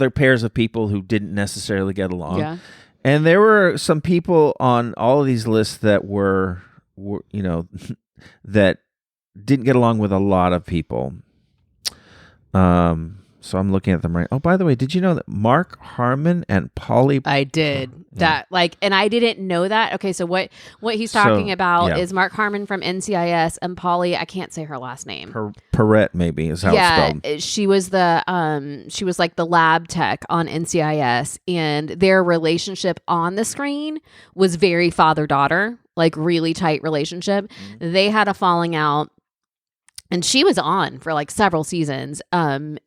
pairs of people who didn't necessarily get along. Yeah. And there were some people on all of these lists that were that didn't get along with a lot of people. So I'm looking at them right. Oh, by the way, did you know that Mark Harmon and Polly? I did that. And I didn't know that. Okay, so what he's talking about is Mark Harmon from NCIS and Polly. I can't say her last name. Perrette maybe is how it's spelled. She was she was like the lab tech on NCIS, and their relationship on the screen was very father-daughter, like really tight relationship. They had a falling out. And she was on for like several seasons. They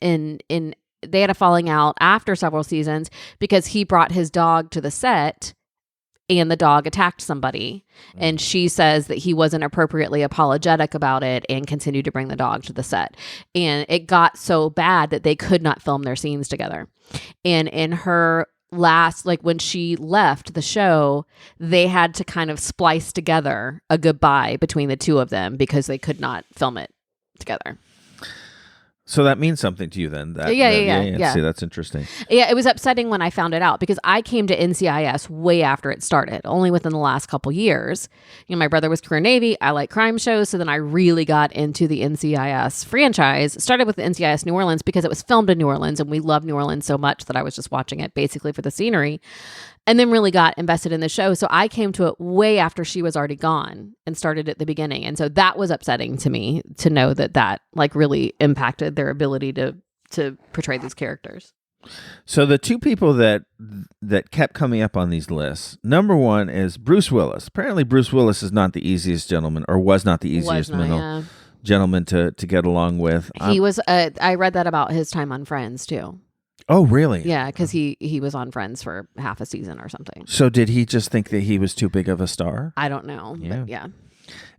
had a falling out after several seasons because he brought his dog to the set and the dog attacked somebody. And she says that he wasn't appropriately apologetic about it and continued to bring the dog to the set. And it got so bad that they could not film their scenes together. And in her last, like when she left the show, they had to kind of splice together a goodbye between the two of them because they could not film it together. So that means something to you then? Yeah. See, that's interesting. Yeah, it was upsetting when I found it out because I came to NCIS way after it started, only within the last couple years. My brother was career Navy. I like crime shows. So then I really got into the NCIS franchise. Started with the NCIS New Orleans because it was filmed in New Orleans and we love New Orleans so much that I was just watching it basically for the scenery. And then really got invested in the show. So I came to it way after she was already gone and started at the beginning. And so that was upsetting to me to know that like really impacted their ability to portray these characters. So the two people that kept coming up on these lists, number one is Bruce Willis. Apparently Bruce Willis is not the easiest gentleman, or was not the easiest gentleman to get along with. He was, I read that about his time on Friends too. Oh, really? Yeah, because he was on Friends for half a season or something. So did he just think that he was too big of a star? I don't know. Yeah. But yeah.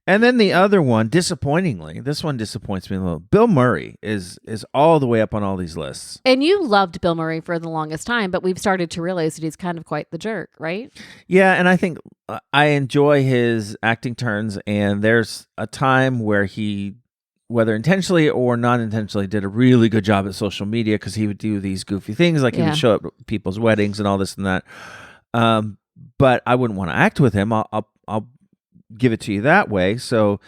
And then the other one, disappointingly, this one disappoints me a little. Bill Murray is all the way up on all these lists. And you loved Bill Murray for the longest time, but we've started to realize that he's kind of quite the jerk, right? Yeah, and I think I enjoy his acting turns, and there's a time where he, whether intentionally or not intentionally, did a really good job at social media because he would do these goofy things, like he would show up at people's weddings and all this and that. But I wouldn't want to act with him. I'll give it to you that way. So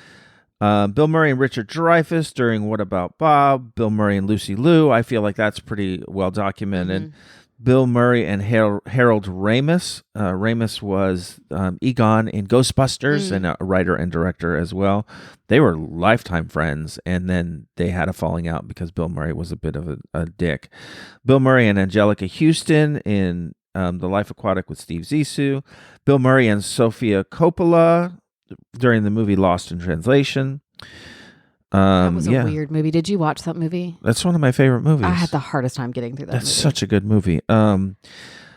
Bill Murray and Richard Dreyfuss during What About Bob? Bill Murray and Lucy Liu. I feel like that's pretty well documented. Mm-hmm. Bill Murray and Harold Ramis. Ramis was Egon in Ghostbusters and a writer and director as well. They were lifetime friends, and then they had a falling out because Bill Murray was a bit of a dick. Bill Murray and Angelica Houston in The Life Aquatic with Steve Zissou. Bill Murray and Sofia Coppola during the movie Lost in Translation. That was a weird movie. Did you watch that movie? That's one of my favorite movies. I had the hardest time getting through that That's movie. such a good movie.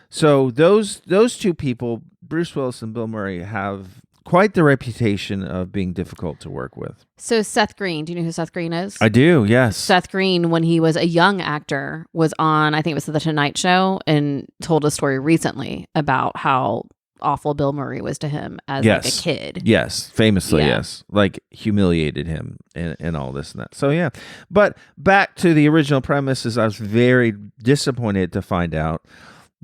So those two people, Bruce Willis and Bill Murray, have quite the reputation of being difficult to work with. So Seth Green, do you know who Seth Green is? I do, yes. Seth Green, when he was a young actor, was on, I think it was The Tonight Show, and told a story recently about how awful Bill Murray was to him as like a kid. Yes, famously, Yeah. yes. Like humiliated him and all this and that. So yeah. But back to the original premise is I was very disappointed to find out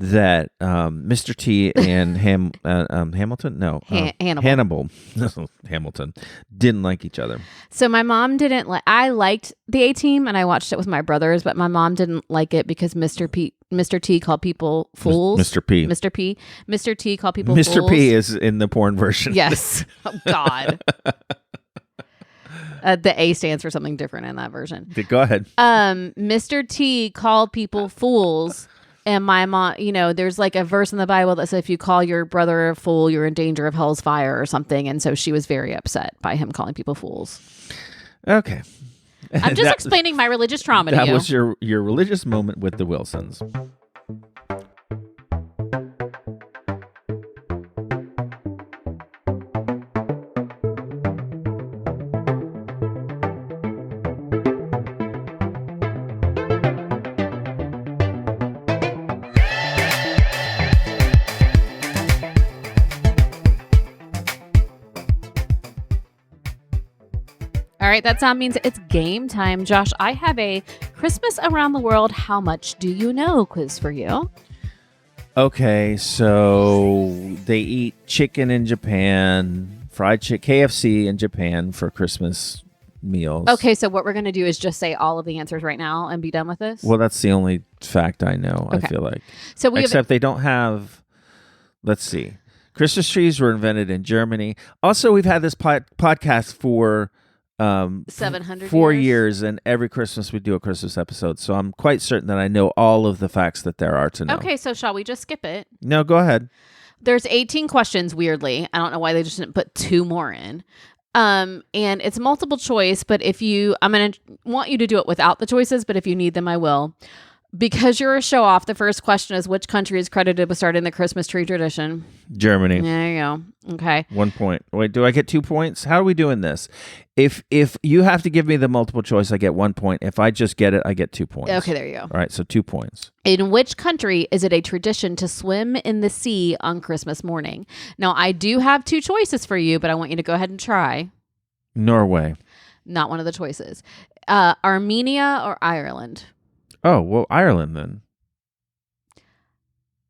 that Mr. T and Hamilton? No. Hannibal. Hamilton didn't like each other. So my mom didn't like, I liked the A-Team and I watched it with my brothers, but my mom didn't like it because Mr. T called people fools. Mr. P. Mr. T called people Mr. fools. P is in the porn version. Yes. Oh, God. The A stands for something different in that version. Go ahead. Mr. T called people fools. And my mom, there's like a verse in the Bible that says if you call your brother a fool, you're in danger of hell's fire or something. And so she was very upset by him calling people fools. Okay. I'm just explaining my religious trauma to you. That was your religious moment with the Wilsons. All right, that sound means it's game time. Josh, I have a Christmas Around the World How Much Do You Know quiz for you. Okay, so they eat chicken in Japan, fried chicken, KFC in Japan for Christmas meals. Okay, so what we're going to do is just say all of the answers right now and be done with this? Well, that's the only fact I know, Okay. I feel like. So Except they don't have, let's see, Christmas trees were invented in Germany. Also, we've had this podcast for 700 4 years, and every Christmas we do a Christmas episode. So I'm quite certain that I know all of the facts that there are to know. Okay, so shall we just skip it? No, go ahead. There's 18 questions, weirdly. I don't know why they just didn't put 2 more in. And it's multiple choice, but I'm going to want you to do it without the choices, but if you need them, I will. Because you're a show off, the first question is which country is credited with starting the Christmas tree tradition? Germany. There you go. Okay. 1 point. Wait, do I get 2 points? How are we doing this? If you have to give me the multiple choice, I get 1 point. If I just get it, I get 2 points. Okay, there you go. All right, so 2 points. In which country is it a tradition to swim in the sea on Christmas morning? Now, I do have 2 choices for you, but I want you to go ahead and try. Norway. Not one of the choices. Armenia or Ireland? Oh, well, Ireland then.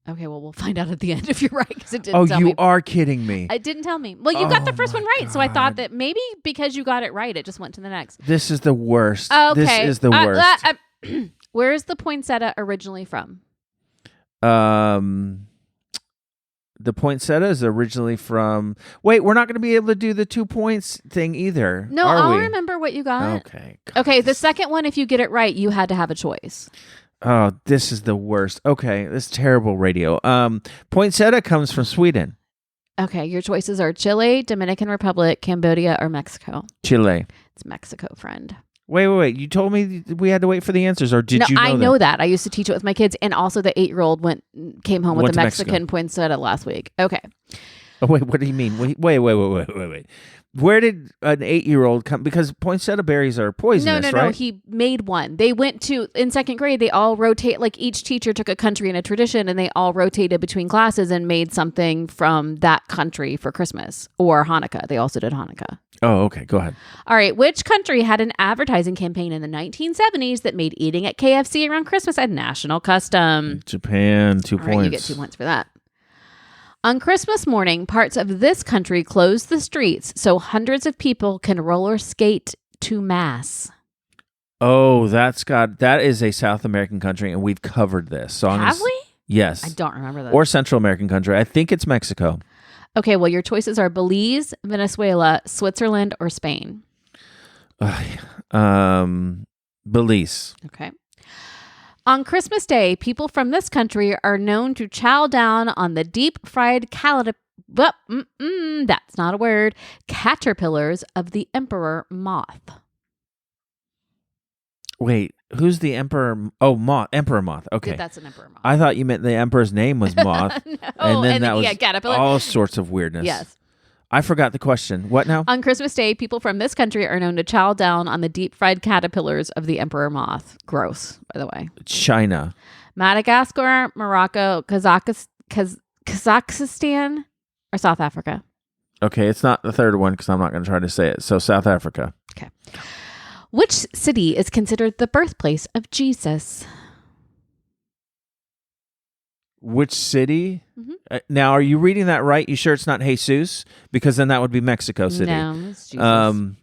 Okay, well, we'll find out at the end if you're right, because it didn't Oh, tell you me. are kidding me. It didn't tell me. Well, you got the first my one right, so I thought God. that maybe because you got it right, it just went to the next. This is the worst. Okay. This is the worst. Where is the poinsettia originally from? The poinsettia is originally from... Wait, we're not going to be able to do the 2 points thing either, No, are I'll we? remember what you got. Okay. Okay, the second one, if you get it right, you had to have a choice. Oh, this is the worst. Okay, this is terrible radio. Poinsettia comes from Sweden. Okay, your choices are Chile, Dominican Republic, Cambodia, or Mexico. Chile. It's Mexico, friend. Wait. You told me we had to wait for the answers, or did you know I that? know that. I used to teach it with my kids, and also the 8-year-old came home with Went a to Mexican Mexico. poinsettia last week. Okay. Oh, wait, what do you mean? Wait. Where did an 8-year-old come? Because poinsettia berries are poisonous, No. right? He made one. They went to, in second grade, they all rotate, like each teacher took a country and a tradition and they all rotated between classes and made something from that country for Christmas or Hanukkah. They also did Hanukkah. Oh, okay. Go ahead. All right. Which country had an advertising campaign in the 1970s that made eating at KFC around Christmas a national custom? Japan, 2 All points. right, you get 2 points for that. On Christmas morning, parts of this country close the streets so hundreds of people can roller skate to mass. Oh, that is a South American country, and we've covered this. So Have we? Yes. I don't remember that. Or Central American country. I think it's Mexico. Okay, well, your choices are Belize, Venezuela, Switzerland, or Spain. Belize. Okay. On Christmas Day, people from this country are known to chow down on the deep-fried that's not a word, caterpillars of the emperor moth. Wait, who's the emperor? Oh, moth. Emperor moth. Okay. That's an emperor moth. I thought you meant the emperor's name was moth. No, and then that was caterpillar. all sorts of weirdness. Yes. I forgot the question. What now? On Christmas Day, people from this country are known to chow down on the deep-fried caterpillars of the emperor moth. Gross, by the way. China. Madagascar, Morocco, Kazakhstan, or South Africa. Okay, it's not the third one because I'm not going to try to say it. So South Africa. Okay. Which city is considered the birthplace of Jesus? Which city? Mhm. Now, are you reading that right? You sure it's not Jesus? Because then that would be Mexico City. No, it's Jesus.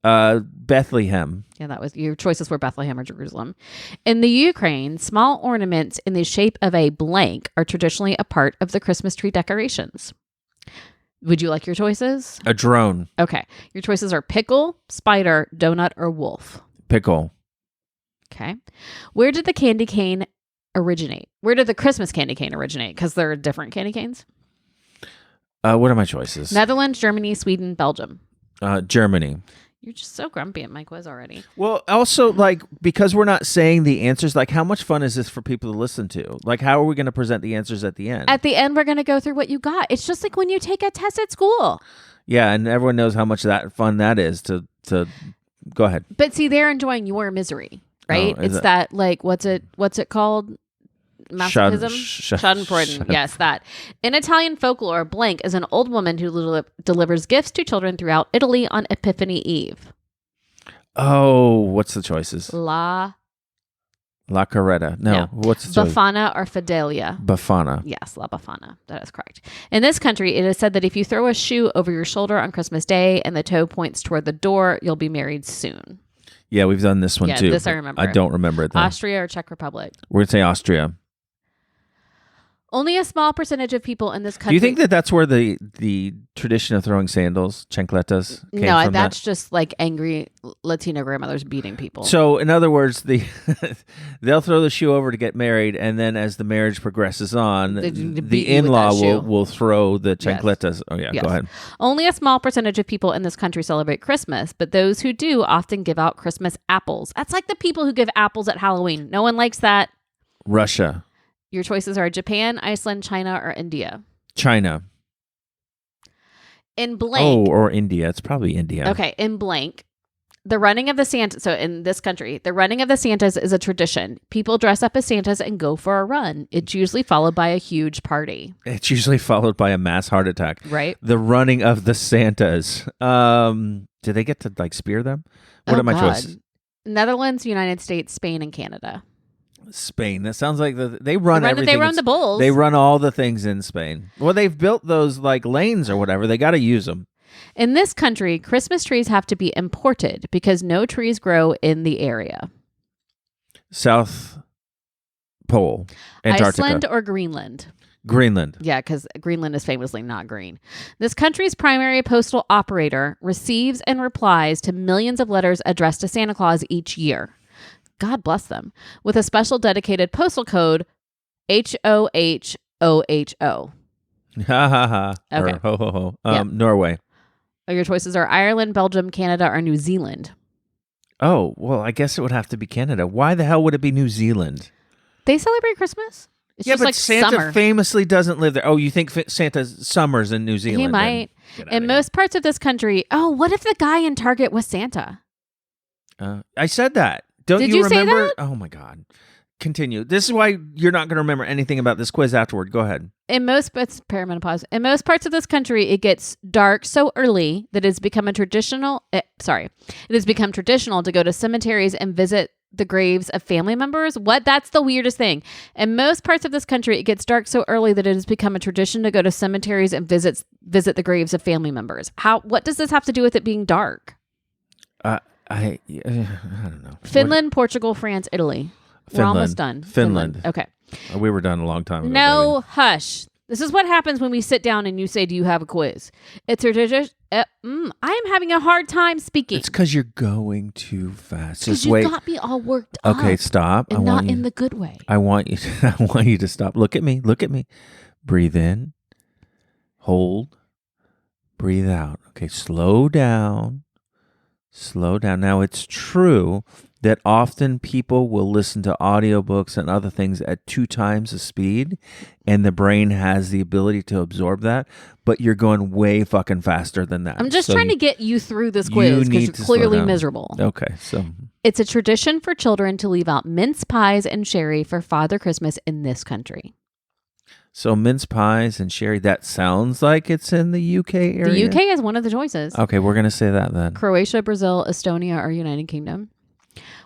Bethlehem. Yeah, that was your choices were Bethlehem or Jerusalem. In the Ukraine, small ornaments in the shape of a blank are traditionally a part of the Christmas tree decorations. Would you like your choices? A drone. Okay. Your choices are pickle, spider, donut, or wolf. Pickle. Okay. Where did the candy cane originate? Where did the Christmas candy cane originate? Because there are different candy canes. What are my choices? Netherlands, Germany, Sweden, Belgium. Germany. You're just so grumpy at my quiz already. Well, also, like, because we're not saying the answers, like, how much fun is this for people to listen to? Like, how are we going to present the answers at the end? At the end, we're going to go through what you got. It's just like when you take a test at school. Yeah, and everyone knows how much fun that is to go ahead. But see, they're enjoying your misery, right? Oh, is it's it? that, like, what's it called? Masochism? Schadenfreude. Yes, that. In Italian folklore, blank is an old woman who delivers gifts to children throughout Italy on Epiphany Eve. Oh, what's the choices? La Carretta. No. What's the choice? Befana or Fidelia. Befana. Yes, La Befana. That is correct. In this country, it is said that if you throw a shoe over your shoulder on Christmas Day and the toe points toward the door, you'll be married soon. Yeah, we've done this one too. This I remember. I don't remember it though. Austria or Czech Republic? We're going to say Austria. Only a small percentage of people in this country. Do you think that that's where the tradition of throwing sandals, chancletas, came No, from? that's just like angry Latino grandmothers beating people. So, in other words, they'll throw the shoe over to get married, and then as the marriage progresses on, They beat you the with in-law that shoe. will throw the chancletas. Oh, yeah, Yes. go ahead. Only a small percentage of people in this country celebrate Christmas, but those who do often give out Christmas apples. That's like the people who give apples at Halloween. No one likes that. Russia. Your choices are Japan, Iceland, China, or India. China. In blank. Oh, or India. It's probably India. Okay, in blank. The running of the Santa. So in this country, the running of the Santas is a tradition. People dress up as Santas and go for a run. It's usually followed by a huge party. It's usually followed by a mass heart attack. Right. The running of the Santas. Do they get to like spear them? What are my choices? Netherlands, United States, Spain, and Canada. Spain. That sounds like they run everything. They run the bulls. They run all the things in Spain. Well, they've built those like lanes or whatever. They got to use them. In this country, Christmas trees have to be imported because no trees grow in the area. South Pole, Antarctica. Iceland or Greenland? Greenland. Yeah, because Greenland is famously not green. This country's primary postal operator receives and replies to millions of letters addressed to Santa Claus each year. God bless them. With a special dedicated postal code, HOHOHO. Ha ha ha. Okay. Or ho ho ho. Yeah. Norway. Your choices are Ireland, Belgium, Canada, or New Zealand. Oh, well, I guess it would have to be Canada. Why the hell would it be New Zealand? They celebrate Christmas? It's Yeah, just but like Santa summer. famously doesn't live there. Oh, you think Santa summers in New Zealand? He might. Then get outta In most parts of this country, what if the guy in Target was Santa? here. I said that. Don't Did you you say remember? that? Oh my God. Continue. This is why you're not going to remember anything about this quiz afterward. Go ahead. It's perimenopause. In most parts of this country, it gets dark so early that it's become it has become traditional to go to cemeteries and visit the graves of family members. What? That's the weirdest thing. In most parts of this country, it gets dark so early that it has become a tradition to go to cemeteries and visit the graves of family members. What does this have to do with it being dark? I don't know. Finland, Portugal, France, Italy. We're almost done. Finland. Okay. We were done a long time ago. No, hush. This is what happens when we sit down and you say, "Do you have a quiz?" It's a tradition. I am having a hard time speaking. It's because you're going too fast. Because Just you wait. got me all worked up. Okay, stop. And not in the good way. I want you. I want you to stop. Look at me. Look at me. Breathe in. Hold. Breathe out. Okay, slow down. Slow down. Now, it's true that often people will listen to audiobooks and other things at 2 times the speed, and the brain has the ability to absorb that, but you're going way fucking faster than that. I'm just So trying to get you through this quiz because you're to slow clearly down. miserable. Okay, so It's a tradition for children to leave out mince pies and sherry for Father Christmas in this country. mince pies and sherry, that sounds like it's in the UK area. The UK is one of the choices. Okay, we're going to say that then. Croatia, Brazil, Estonia, or United Kingdom.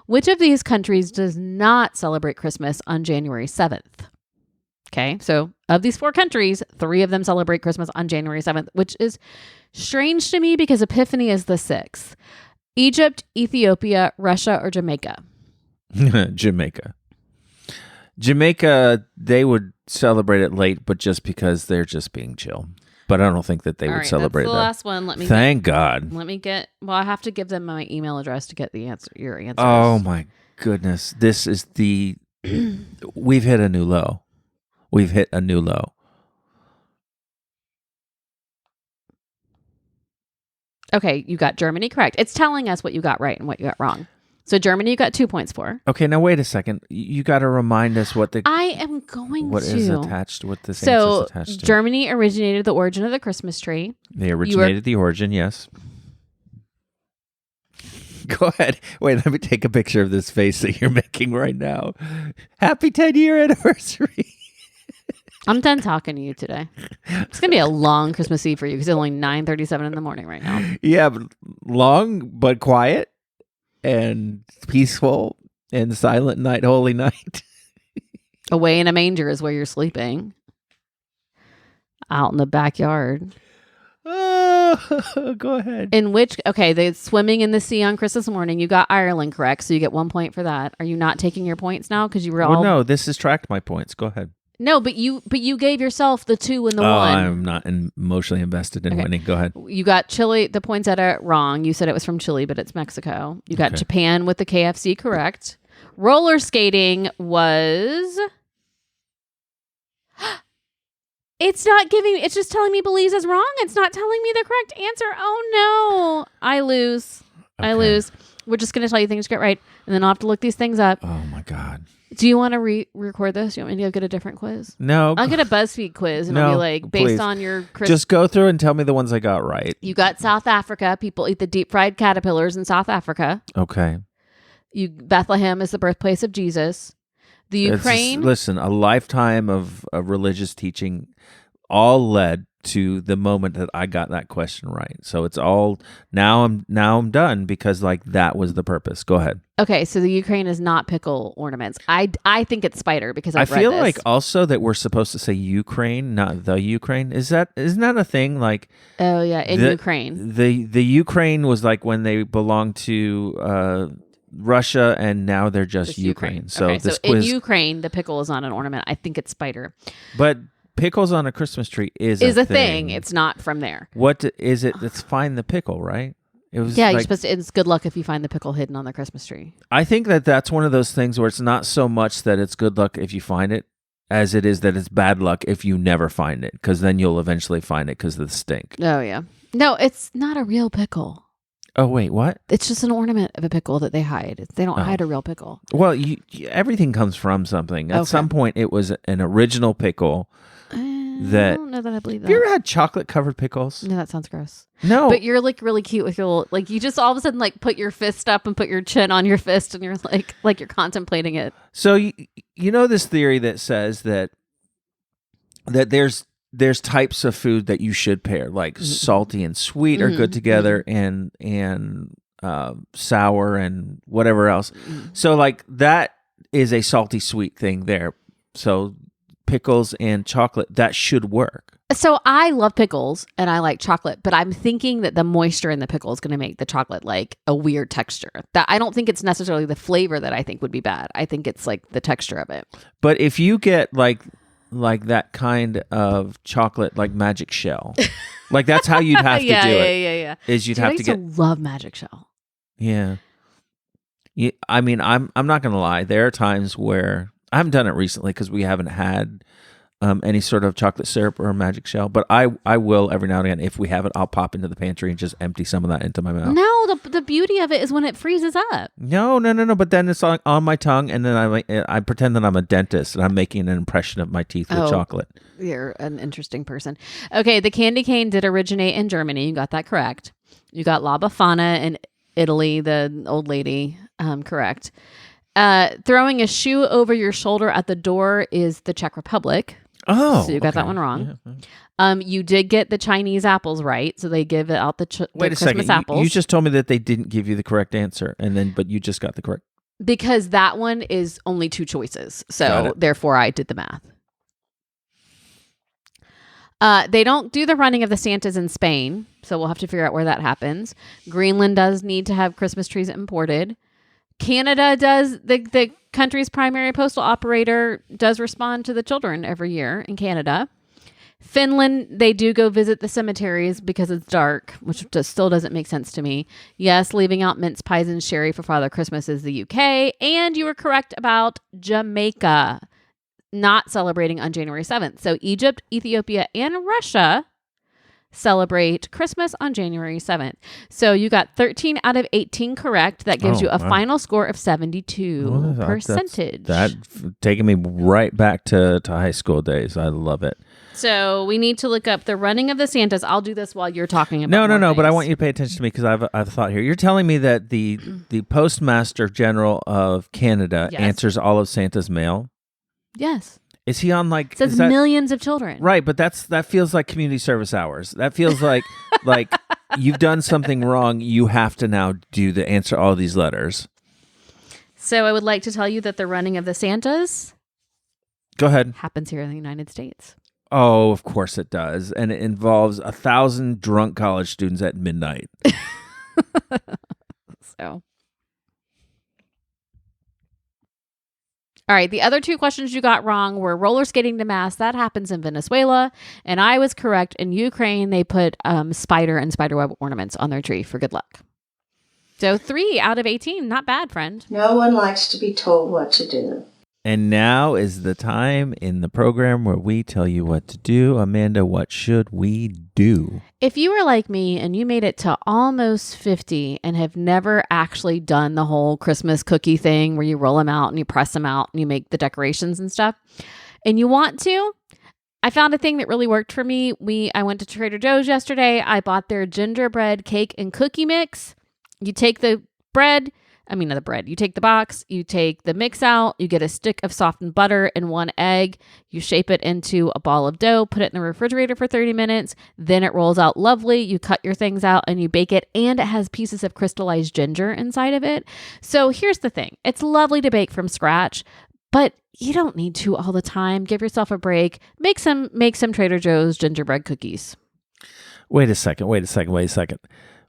Which of these countries does not celebrate Christmas on January 7th? Okay, so of these 4 countries, 3 of them celebrate Christmas on January 7th, which is strange to me because Epiphany is the 6th. Egypt, Ethiopia, Russia, or Jamaica? Jamaica, they would celebrate it late, but just because they're just being chill. But I don't think that they All would right, celebrate that's the that. last one. Thank God. I have to give them my email address to get your answers. Oh my goodness. This is we've hit a new low. We've hit a new low. Okay, you got Germany correct. It's telling us what you got right and what you got wrong. So Germany, you got 2 points for. Okay, now wait a second. You got to remind us what I am going what to. is attached, what this So answer is attached to. Germany originated the origin of the Christmas tree. They originated the origin, yes. Go ahead. Wait, let me take a picture of this face that you're making right now. Happy 10-year anniversary. I'm done talking to you today. It's going to be a long Christmas Eve for you because it's only 9:37 in the morning right now. Yeah, but long but quiet and peaceful and silent night, holy night. Away in a manger is where you're sleeping. Out in the backyard. Oh, go ahead. The swimming in the sea on Christmas morning, you got Ireland correct, so you get 1 point for that. Are you not taking your points now? Because you were all... No, this has tracked my points. Go ahead. No, but you gave yourself the 2 and the 1. I'm not emotionally invested in winning. Go ahead. You got Chile, the points at it wrong. You said it was from Chile, but it's Mexico. You got Okay. Japan with the KFC correct. Roller skating was... It's just telling me Belize is wrong. It's not telling me the correct answer. Oh no. I lose. Okay. We're just going to tell you things to get right. And then I'll have to look these things up. Oh my God. Do you want to re-record this? Do you want me to get a different quiz? No. I'll get a BuzzFeed quiz and it'll be like, based please. on your Christmas. Just go through and tell me the ones I got right. You got South Africa. People eat the deep fried caterpillars in South Africa. Okay. Bethlehem is the birthplace of Jesus. The Ukraine. Listen, a lifetime of religious teaching all led to the moment that I got that question right. So it's all now I'm done because like that was the purpose. Go ahead. Okay, so the Ukraine is not pickle ornaments. I think it's spider because I I've read feel this. like also that we're supposed to say Ukraine, not the Ukraine. Isn't that a thing? Like Oh yeah, in Ukraine. The Ukraine was like when they belonged to Russia and now they're just Ukraine. So okay, this so quiz, in Ukraine, the pickle is not an ornament. I think it's spider. but pickles on a Christmas tree is a a thing. It's not from there. What is it? Let's find the pickle, right? It was Yeah, you're like, supposed to. It's good luck if you find the pickle hidden on the Christmas tree. I think that that's one of those things where it's not so much that it's good luck if you find it as it is that it's bad luck if you never find it, because then you'll eventually find it because of the stink. Oh yeah. No, it's not a real pickle. Oh, wait, what? It's just an ornament of a pickle that they hide. They don't hide a real pickle. Well, everything comes from something. At some point, it was an original pickle. I don't know that I believe that. Have you ever had chocolate-covered pickles? No, that sounds gross. No. But you're like really cute with your little, like you just all of a sudden like put your fist up and put your chin on your fist and you're like you're contemplating it. So you know this theory that says that there's types of food that you should pair, like salty and sweet are good together, and sour and whatever else. So like that is a salty sweet thing there. So pickles and chocolate, that should work. So I love pickles and I like chocolate, but I'm thinking that the moisture in the pickle is going to make the chocolate like a weird texture. That I don't think it's necessarily the flavor that I think would be bad. I think it's like the texture of it. But if you get like that kind of chocolate, like magic shell, like that's how you'd have to do it. Yeah. Is you'd have to get. I used to love magic shell. Yeah. I mean, I'm not gonna lie. There are times where I haven't done it recently because we haven't had any sort of chocolate syrup or magic shell. But I will every now and again. If we have it, I'll pop into the pantry and just empty some of that into my mouth. No, the beauty of it is when it freezes up. No. But then it's on my tongue, and then I pretend that I'm a dentist and I'm making an impression of my teeth with chocolate. You're an interesting person. Okay, the candy cane did originate in Germany. You got that correct. You got La Befana in Italy, the old lady, correct. Throwing a shoe over your shoulder at the door is the Czech Republic. Oh, so you got that one wrong. Yeah. You did get the Chinese apples right, so they give out the Christmas apples. You just told me that they didn't give you the correct answer, but you just got the correct. Because that one is only 2 choices, so therefore I did the math. They don't do the running of the Santas in Spain, so we'll have to figure out where that happens. Greenland does need to have Christmas trees imported. Canada does, the country's primary postal operator does respond to the children every year in Canada. Finland, they do go visit the cemeteries because it's dark, which still doesn't make sense to me. Yes, leaving out mince pies and sherry for Father Christmas is the UK. And you were correct about Jamaica not celebrating on January 7th. So Egypt, Ethiopia, and Russia celebrate Christmas on January 7th. So you got 13 out of 18 correct. That gives you a final score of 72 percentage. That's taking me right back to high school days. I love it. So we need to look up the running of the Santas. I'll do this while you're talking about No, but I want you to pay attention to me because I've a thought here. You're telling me that the Postmaster General of Canada answers all of Santa's mail? Yes. Is he on like... It says millions of children. Right, but that feels like community service hours. That feels like you've done something wrong. You have to now answer all these letters. So I would like to tell you that the running of the Santas... Go ahead. ...happens here in the United States. Oh, of course it does. And it involves 1,000 drunk college students at midnight. So... All right, the other 2 questions you got wrong were roller skating to mass. That happens in Venezuela. And I was correct. In Ukraine, they put spider and spiderweb ornaments on their tree for good luck. So 3 out of 18. Not bad, friend. No one likes to be told what to do. And now is the time in the program where we tell you what to do. Amanda, what should we do? If you were like me and you made it to almost 50 and have never actually done the whole Christmas cookie thing where you roll them out and you press them out and you make the decorations and stuff, and you want to, I found a thing that really worked for me. I went to Trader Joe's yesterday. I bought their gingerbread cake and cookie mix. You take the bread... you take the box, you take the mix out, you get a stick of softened butter and 1 egg, you shape it into a ball of dough, put it in the refrigerator for 30 minutes, then it rolls out lovely, you cut your things out and you bake it, and it has pieces of crystallized ginger inside of it. So here's the thing, it's lovely to bake from scratch, but you don't need to all the time. Give yourself a break, make some Trader Joe's gingerbread cookies. Wait a second.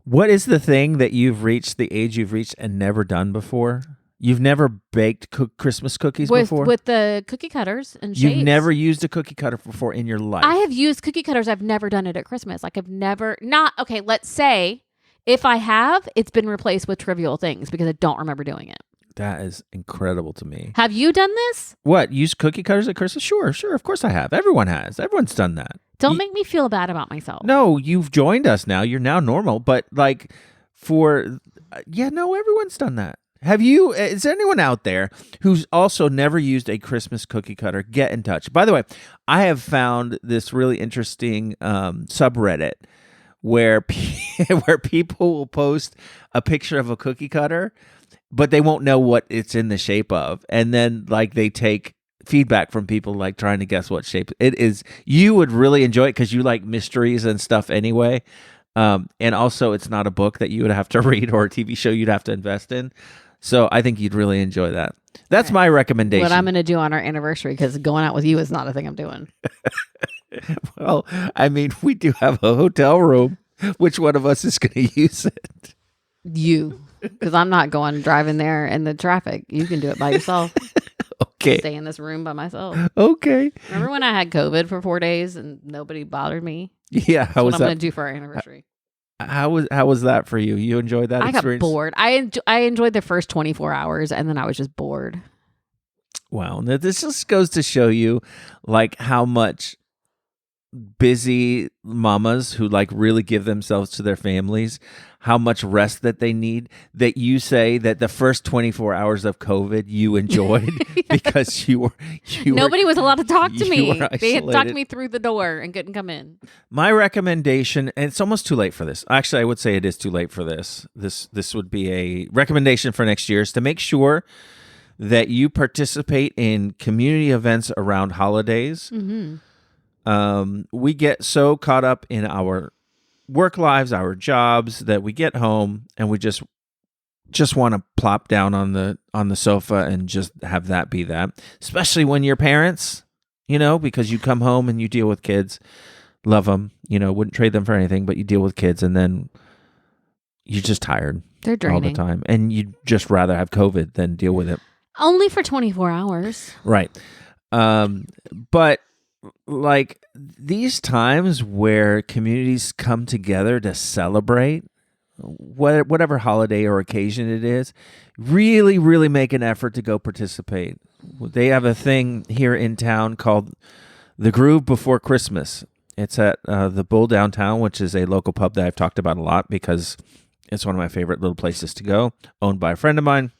What is the thing that the age you've reached and never done before? You've never baked Christmas cookies before? With the cookie cutters and shapes. You've never used a cookie cutter before in your life? I have used cookie cutters. I've never done it at Christmas. Let's say if I have, it's been replaced with trivial things because I don't remember doing it. That is incredible to me. Have you done this? What? Use cookie cutters at Christmas? Sure. Of course I have. Everyone has. Everyone's done that. Don't make me feel bad about myself. No, you've joined us now. You're now normal. But No, everyone's done that. Have you? Is there anyone out there who's also never used a Christmas cookie cutter? Get in touch. By the way, I have found this really interesting subreddit where where people will post a picture of a cookie cutter, but they won't know what it's in the shape of, and then like they take feedback from people like trying to guess what shape it is. You would really enjoy it because you like mysteries and stuff anyway. And also, it's not a book that you would have to read or a TV show you'd have to invest in. So I think you'd really enjoy that. That's my recommendation. What I'm going to do on our anniversary, because going out with you is not a thing I'm doing. Well, I mean, we do have a hotel room. Which one of us is going to use it? You, because I'm not going driving there in the traffic. You can do it by yourself. Okay. Stay in this room by myself. Okay. Remember when I had COVID for 4 days and nobody bothered me? Yeah. That's what I'm going to do for our anniversary. How was that for you? You enjoyed that experience? I got bored. I enjoyed the first 24 hours and then I was just bored. Wow. Now, this just goes to show you like how much busy mamas who like really give themselves to their families, how much rest that they need, that you say that the first 24 hours of COVID you enjoyed because nobody was allowed to talk to me. They had isolated. talked me through the door and couldn't come in. My recommendation, and it's almost too late for this. Actually, I would say it is too late for this. This would be a recommendation for next year, is to make sure that you participate in community events around holidays. Mm-hmm. We get so caught up in our work lives, our jobs, that we get home and we just want to plop down on the sofa and just have that be that. Especially when you're parents, because you come home and you deal with kids, love them, wouldn't trade them for anything, but you deal with kids and then you're just tired. They're draining all the time, and you'd just rather have COVID than deal with it. Only for 24 hours. Right. But like these times where communities come together to celebrate whatever holiday or occasion it is, really, really make an effort to go participate. They have a thing here in town called the Groove Before Christmas. It's at the Bull downtown, which is a local pub that I've talked about a lot because it's one of my favorite little places to go, owned by a friend of mine.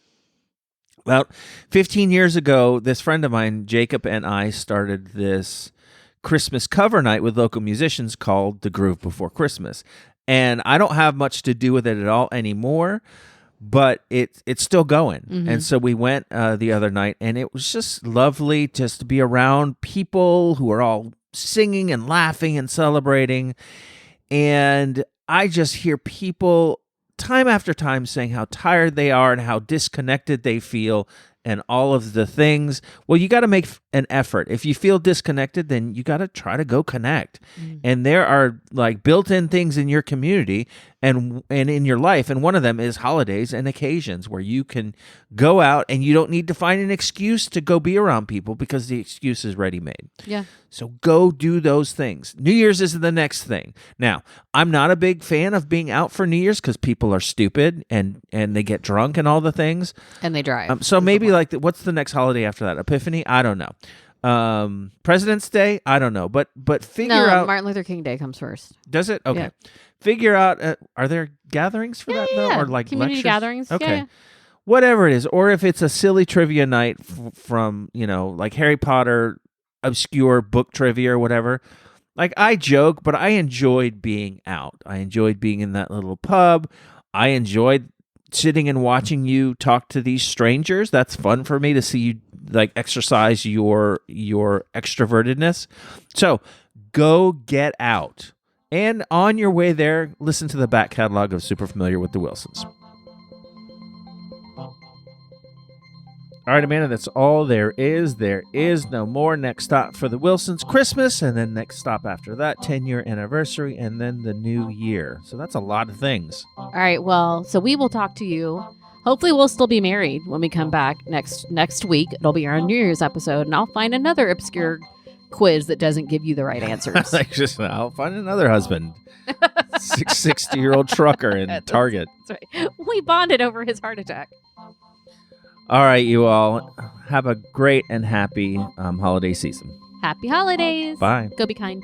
About 15 years ago, this friend of mine, Jacob, and I started this Christmas cover night with local musicians called The Groove Before Christmas. And I don't have much to do with it at all anymore, but it's still going. Mm-hmm. And so we went the other night, and it was just lovely just to be around people who are all singing and laughing and celebrating. And I just hear people time after time saying how tired they are and how disconnected they feel and all of the things. Well, you got to make an effort. If you feel disconnected, then you got to try to go connect. And there are like built-in things in your community and in your life, and one of them is holidays and occasions where you can go out and you don't need to find an excuse to go be around people because the excuse is ready-made. Yeah. So go do those things. New Year's is the next thing. Now, I'm not a big fan of being out for New Year's because people are stupid and they get drunk and all the things. And they drive. So maybe like, what's the next holiday after that? Epiphany? I don't know. President's Day? I don't know. But figure out. Martin Luther King Day comes first. Does it? Okay. Yeah. Figure out, are there gatherings for that though? Yeah. Or like community lectures? gatherings. Okay. Yeah. Whatever it is. Or if it's a silly trivia night from, like Harry Potter, obscure book trivia or whatever. Like I joke, but I enjoyed being out. I enjoyed being in that little pub. I enjoyed sitting and watching you talk to these strangers. That's fun for me to see you like exercise your extrovertedness. So go get out. And on your way there, listen to the back catalog of Super Familiar with the Wilsons. All right, Amanda, that's all there is. There is no more. Next stop for the Wilsons, Christmas, and then next stop after that, 10-year anniversary, and then the new year. So that's a lot of things. All right, well, so we will talk to you. Hopefully we'll still be married when we come back next week. It'll be our New Year's episode, and I'll find another obscure quiz that doesn't give you the right answers. I'll find another husband. 60-year-old trucker in Target. That's right. We bonded over his heart attack. All right, you all. Have a great and happy holiday season. Happy holidays. Bye. Go be kind.